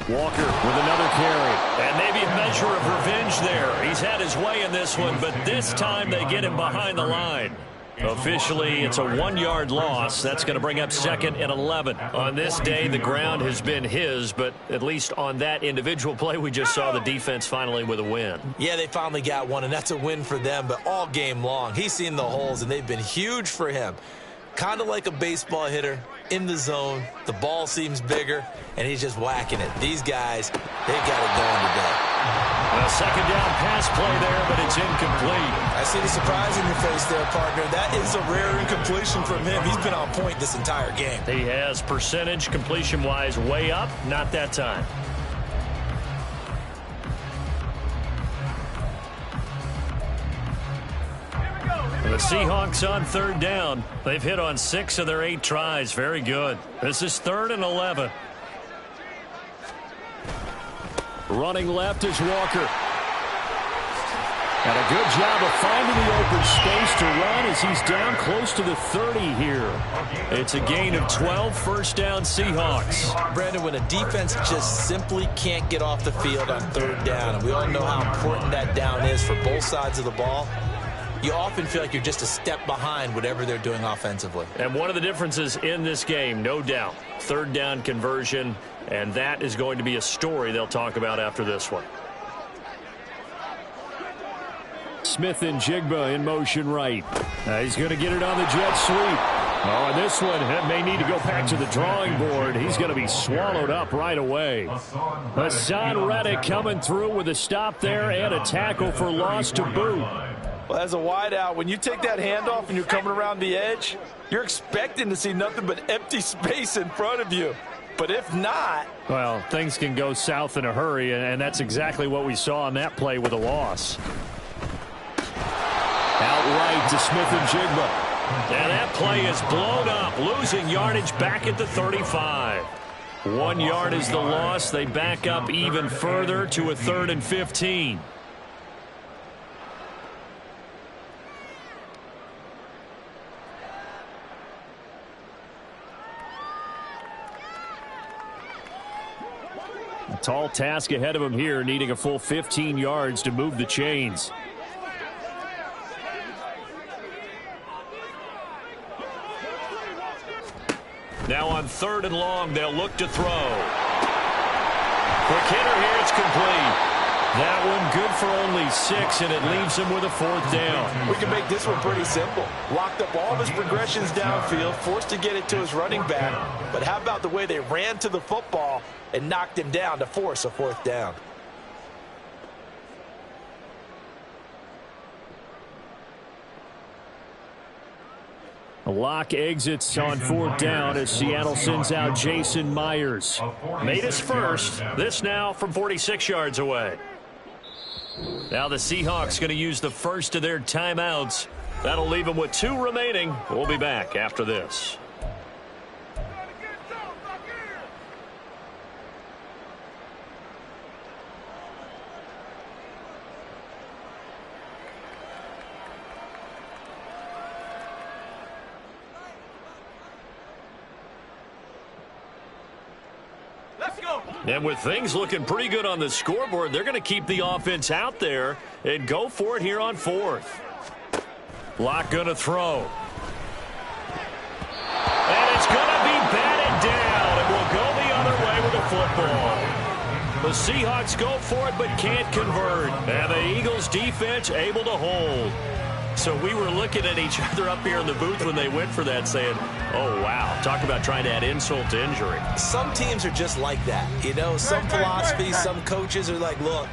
Walker with another carry. And maybe a measure of revenge there. He's had his way in this one, but this time they get him behind the line. Officially, it's a 1-yard loss. That's going to bring up 2nd and 11. On this day, the ground has been his, but at least on that individual play, we just saw the defense finally with a win. Yeah, they finally got one, and that's a win for them, but all game long, he's seen the holes, and they've been huge for him. Kind of like a baseball hitter in the zone. The ball seems bigger, and he's just whacking it. These guys, they've got it going today. A 2nd down pass play there, but it's incomplete. I see the surprise in your face there, partner. That is a rare incompletion from him. He's been on point this entire game. He has percentage completion-wise way up, not that time. The Seahawks on 3rd down. They've hit on 6 of their 8 tries. Very good. This is 3rd and 11. Running left is Walker. And a good job of finding the open space to run as he's down close to the 30 here. It's a gain of 12, 1st down Seahawks. Brandon, when a defense just simply can't get off the field on 3rd down, and we all know how important that down is for both sides of the ball, you often feel like you're just a step behind whatever they're doing offensively. And one of the differences in this game, no doubt, 3rd down conversion, and that is going to be a story they'll talk about after this one. Smith and Jigba in motion right. He's going to get it on the jet sweep. Oh, and this one may need to go back to the drawing board. He's going to be swallowed up right away. Hassan Reddick coming through with a stop there and a tackle for loss to boot. Well, as a wideout, when you take that handoff and you're coming around the edge, you're expecting to see nothing but empty space in front of you. But if not... Well, things can go south in a hurry, and that's exactly what we saw on that play with a loss. Outright to Smith and Jigba. And that play is blown up, losing yardage back at the 35. 1 yard is the loss. They back up even further to a 3rd and 15. Tall task ahead of him here, needing a full 15 yards to move the chains. Now on 3rd and long, they'll look to throw. Quick hitter here, it's complete. That one good for only 6, and it leaves him with a 4th down. We can make this one pretty simple. Locked up all of his progressions downfield, forced to get it to his running back. But how about the way they ran to the football and knocked him down to force a 4th down? Locke exits on 4th down as Seattle sends out Jason Myers. Made his first. This now from 46 yards away. Now the Seahawks going to use the first of their timeouts. That'll leave them with 2 remaining. We'll be back after this. And with things looking pretty good on the scoreboard, they're going to keep the offense out there and go for it here on 4th. Locke going to throw. And it's going to be batted down, and we'll go the other way with the football. The Seahawks go for it but can't convert. And the Eagles defense able to hold. So we were looking at each other up here in the booth when they went for that saying, oh, wow, talk about trying to add insult to injury. Some teams are just like that. You know, some philosophies, some coaches are like, look,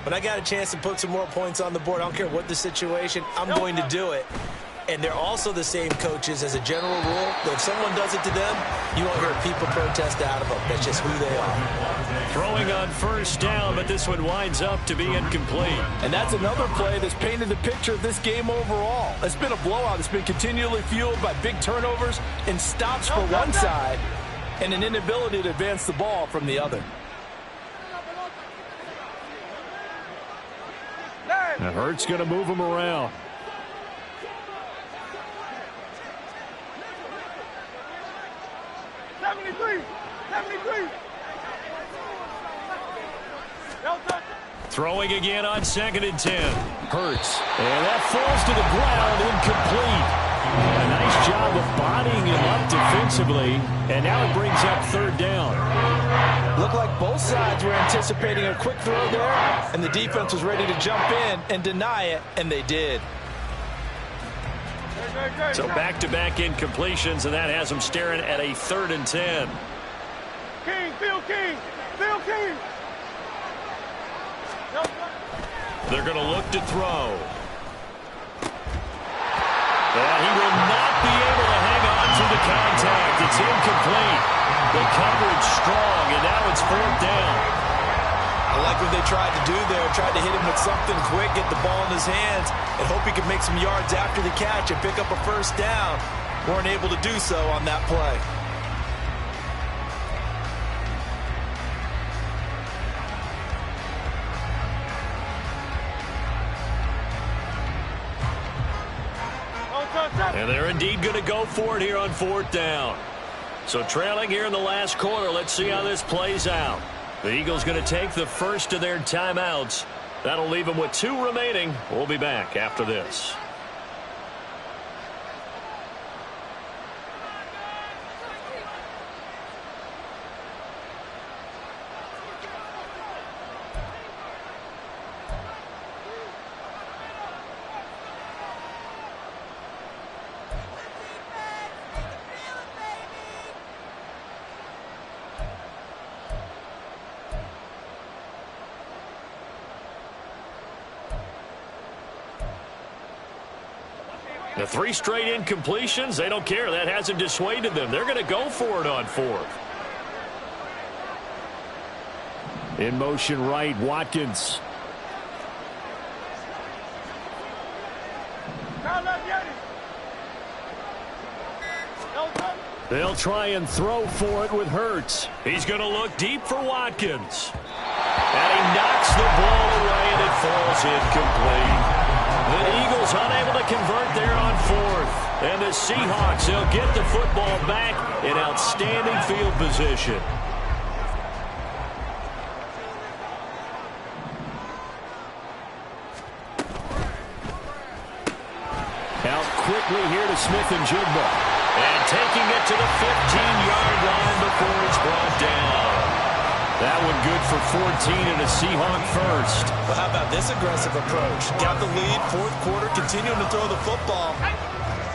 when I got a chance to put some more points on the board, I don't care what the situation, I'm going to do it. And they're also the same coaches as a general rule. That if someone does it to them, you won't hear people protest out of them. That's just who they are. Throwing on first down, but this one winds up to be incomplete. And that's another play that's painted the picture of this game overall. It's been a blowout. It's been continually fueled by big turnovers and stops for one side and an inability to advance the ball from the other. Now Hurts going to move him around. Throwing again on 2nd and 10. Hurts. And that falls to the ground, incomplete. A nice job of bodying him up defensively. And now it brings up 3rd down. Looked like both sides were anticipating a quick throw there, and the defense was ready to jump in and deny it, and they did. So back-to-back incompletions, and that has them staring at a 3rd and 10. King. They're going to look to throw. And he will not be able to hang on to the contact. It's incomplete. The coverage strong, and now it's 4th down. I like what they tried to do there. Tried to hit him with something quick, get the ball in his hands, and hope he could make some yards after the catch and pick up a first down. Weren't able to do so on that play. And they're indeed going to go for it here on 4th down. So trailing here in the last quarter, let's see how this plays out. The Eagles going to take the first of their timeouts. That'll leave them with 2 remaining. We'll be back after this. The 3 straight incompletions, they don't care. That hasn't dissuaded them. They're going to go for it on 4th. In motion right, Watkins. They'll try and throw for it with Hurts. He's going to look deep for Watkins. And he knocks the ball away, and it falls incomplete. The Eagles unable to convert there on 4th. And the Seahawks, they'll get the football back in outstanding field position. Out quickly here to Smith-Njigba. And taking it to the 15-yard line before it's brought down. That one good for 14 and a Seahawk first. Well, how about this aggressive approach? Got the lead, 4th quarter, continuing to throw the football.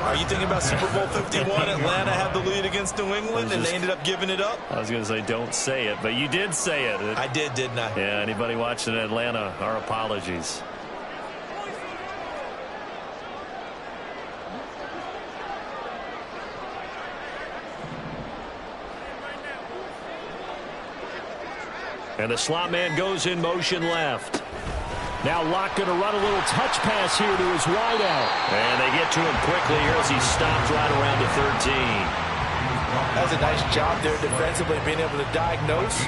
Are you thinking about Super Bowl 51? Atlanta had the lead against New England, and they ended up giving it up? I was going to say don't say it, but you did say it. I did, didn't I? Yeah, anybody watching Atlanta, our apologies. And the slot man goes in motion left. Now Locke going to run a little touch pass here to his wideout. And they get to him quickly here as he stopped right around the 13. That's a nice job there defensively, being able to diagnose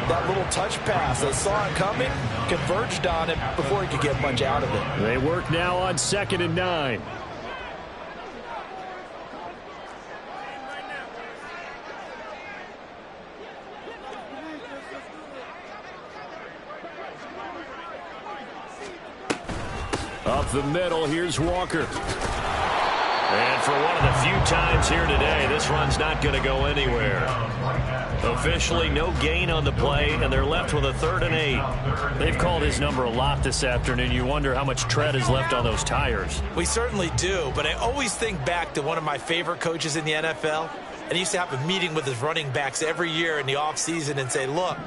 that little touch pass. They saw it coming, converged on it before he could get much out of it. They work now on 2nd and 9. Up the middle, here's Walker. And for one of the few times here today, this run's not going to go anywhere. Officially, no gain on the play, and they're left with a 3rd and 8. They've called his number a lot this afternoon. You wonder how much tread is left on those tires. We certainly do, but I always think back to one of my favorite coaches in the NFL, and he used to have a meeting with his running backs every year in the offseason and say, look,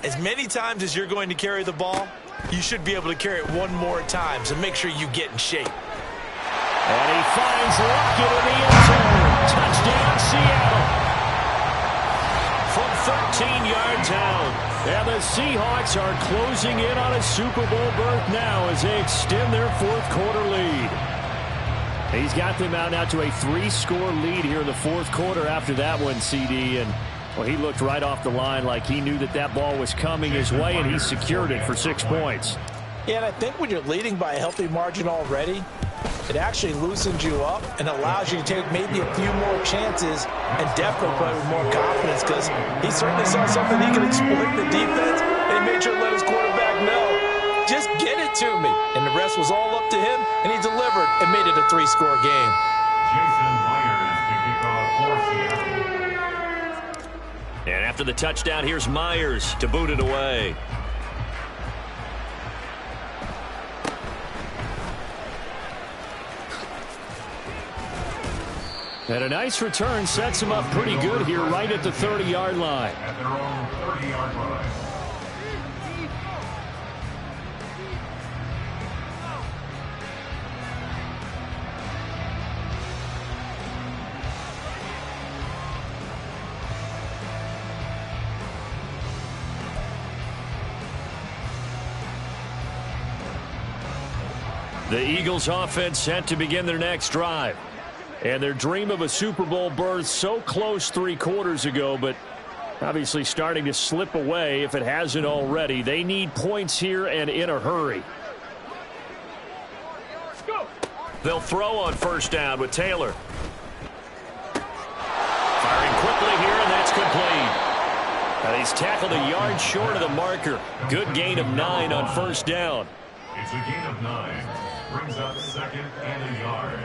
as many times as you're going to carry the ball, you should be able to carry it one more time, so make sure you get in shape. And he finds Lockett in the end zone. Touchdown, Seattle. From 13 yards out. And the Seahawks are closing in on a Super Bowl berth now as they extend their 4th quarter lead. He's got them out now to a 3-score lead here in the 4th quarter after that one, CD. And, well, he looked right off the line like he knew that that ball was coming his way, and he secured it for 6 points. Yeah, and I think when you're leading by a healthy margin already, it actually loosens you up and allows you to take maybe a few more chances and definitely play with more confidence, because he certainly saw something he could exploit the defense, and he made sure to let his quarterback know, just get it to me. And the rest was all up to him, and he delivered and made it a 3-score game. Jason Myers to kick off for Seattle. And after the touchdown, here's Myers to boot it away. And a nice return sets him up pretty good here right at the 30-yard line. At their own 30-yard line. The Eagles offense set to begin their next drive. And their dream of a Super Bowl berth so close 3 quarters ago, but obviously starting to slip away if it hasn't already. They need points here and in a hurry. They'll throw on 1st down with Taylor. Firing quickly here, and that's complete. And he's tackled a yard short of the marker. Good gain of 9 on 1st down. It's a gain of 9. Brings up 2nd and a yard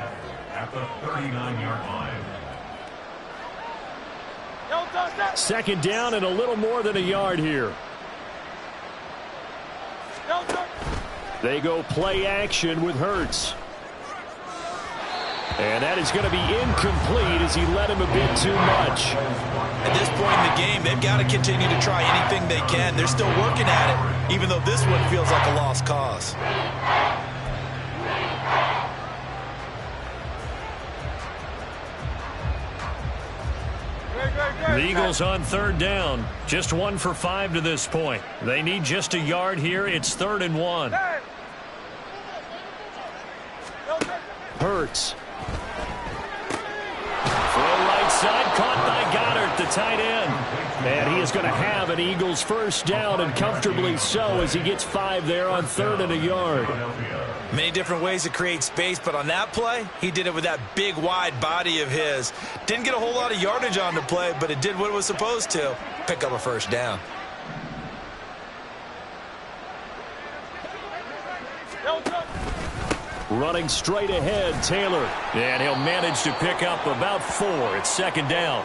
at the 39-yard line. 2nd down and a little more than a yard here. They go play action with Hurts. And that is going to be incomplete as he led him a bit too much. At this point in the game, they've got to continue to try anything they can. They're still working at it, even though this one feels like a lost cause. The Eagles on 3rd down. Just 1 for 5 to this point. They need just a yard here. It's 3rd and 1. Hurts. Throw right side, caught by Goddard, the tight end. And he is going to have an Eagles 1st down, and comfortably so, as he gets 5 there on 3rd and a yard. Many different ways to create space, but on that play, he did it with that big, wide body of his. Didn't get a whole lot of yardage on the play, but it did what it was supposed to. Pick up a 1st down. Running straight ahead, Taylor. And he'll manage to pick up about 4. It's 2nd down.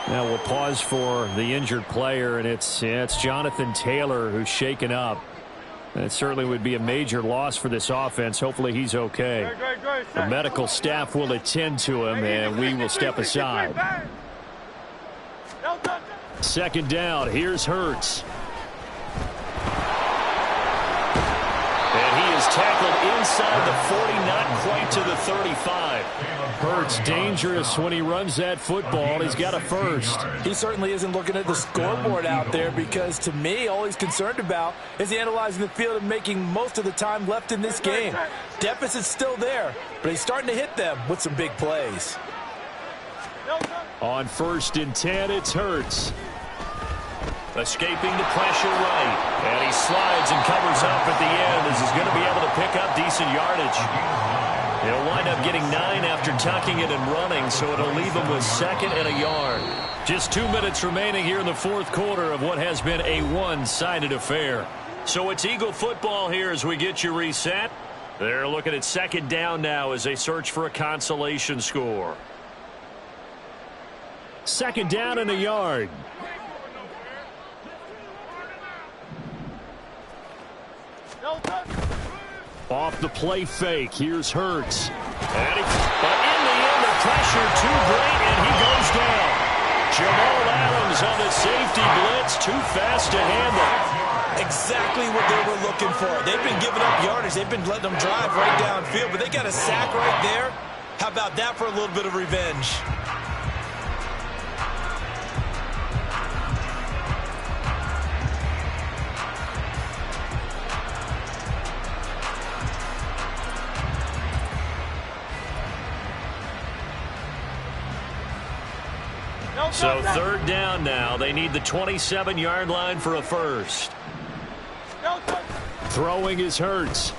Now we'll pause for the injured player, and it's Jonathan Taylor who's shaken up. That certainly would be a major loss for this offense. Hopefully he's okay. The medical staff will attend to him, and we will step aside. 2nd down. Here's Hurts. And he is tackled inside the 40, not quite to the 35. Hurts dangerous when he runs that football. He's got a 1st. He certainly isn't looking at the scoreboard out there, because to me, all he's concerned about is analyzing the field and making most of the time left in this game. Deficit's still there, but he's starting to hit them with some big plays. On 1st and 10, it's Hurts. Escaping the pressure right. And he slides and covers up at the end as he's going to be able to pick up decent yardage. He'll wind up getting 9 after tucking it and running, so it'll leave him with 2nd and a yard. Just 2 minutes remaining here in the 4th quarter of what has been a one-sided affair. So it's Eagle football here as we get you reset. They're looking at second down now as they search for a consolation score. Second down and a yard. Off the play fake. Here's Hurts. But in the end, the pressure too great, and he goes down. Jamal Adams on the safety blitz. Too fast to handle. Exactly what they were looking for. They've been giving up yardage. They've been letting them drive right downfield, but they got a sack right there. How about that for a little bit of revenge? So third down now. They need the 27-yard line for a first. Throwing is Hurts.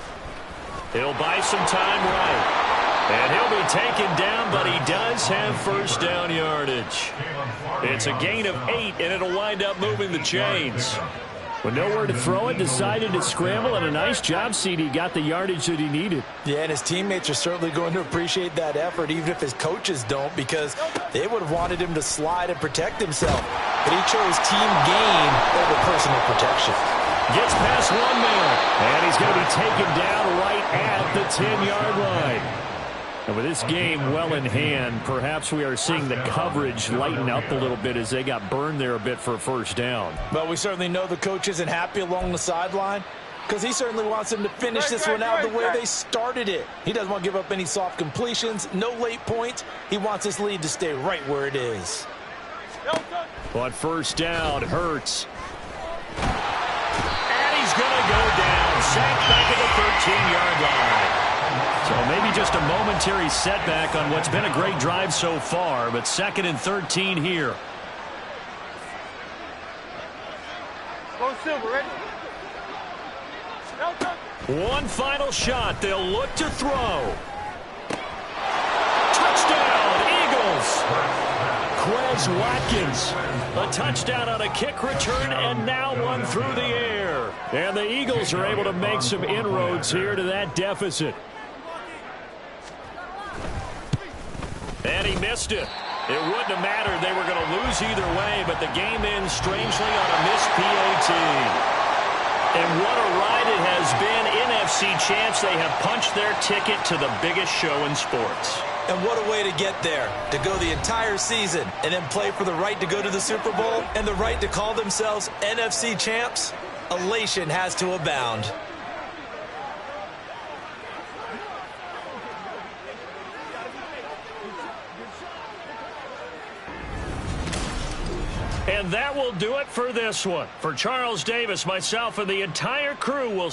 He'll buy some time right. And he'll be taken down, but he does have first down yardage. It's a gain of 8, and it'll wind up moving the chains. With nowhere to throw it, decided to scramble, and a nice job, CD. Got the yardage that he needed. Yeah, and his teammates are certainly going to appreciate that effort, even if his coaches don't, because they would have wanted him to slide and protect himself. But he chose team gain over personal protection. Gets past one man, and he's going to be taken down right at the 10-yard line. And with this game well in hand, perhaps we are seeing the coverage lighten up a little bit as they got burned there a bit for a first down. But we certainly know the coach isn't happy along the sideline because he certainly wants them to finish this one out the way they started it. He doesn't want to give up any soft completions, no late points. He wants this lead to stay right where it is. But first down, Hurts. And he's going to go down. Sacked back at the 13-yard line. So maybe just a momentary setback on what's been a great drive so far, but 2nd and 13 here. Go Silver, ready? One final shot. They'll look to throw. Touchdown, Eagles. Quez Watkins. A touchdown on a kick return, and now one through the air. And the Eagles are able to make some inroads here to that deficit. And he missed it. It wouldn't have mattered. They were going to lose either way, but the game ends strangely on a missed PAT. And what a ride it has been. NFC champs, they have punched their ticket to the biggest show in sports. And what a way to get there, to go the entire season and then play for the right to go to the Super Bowl and the right to call themselves NFC champs. Elation has to abound. And that will do it for this one. For Charles Davis, myself, and the entire crew will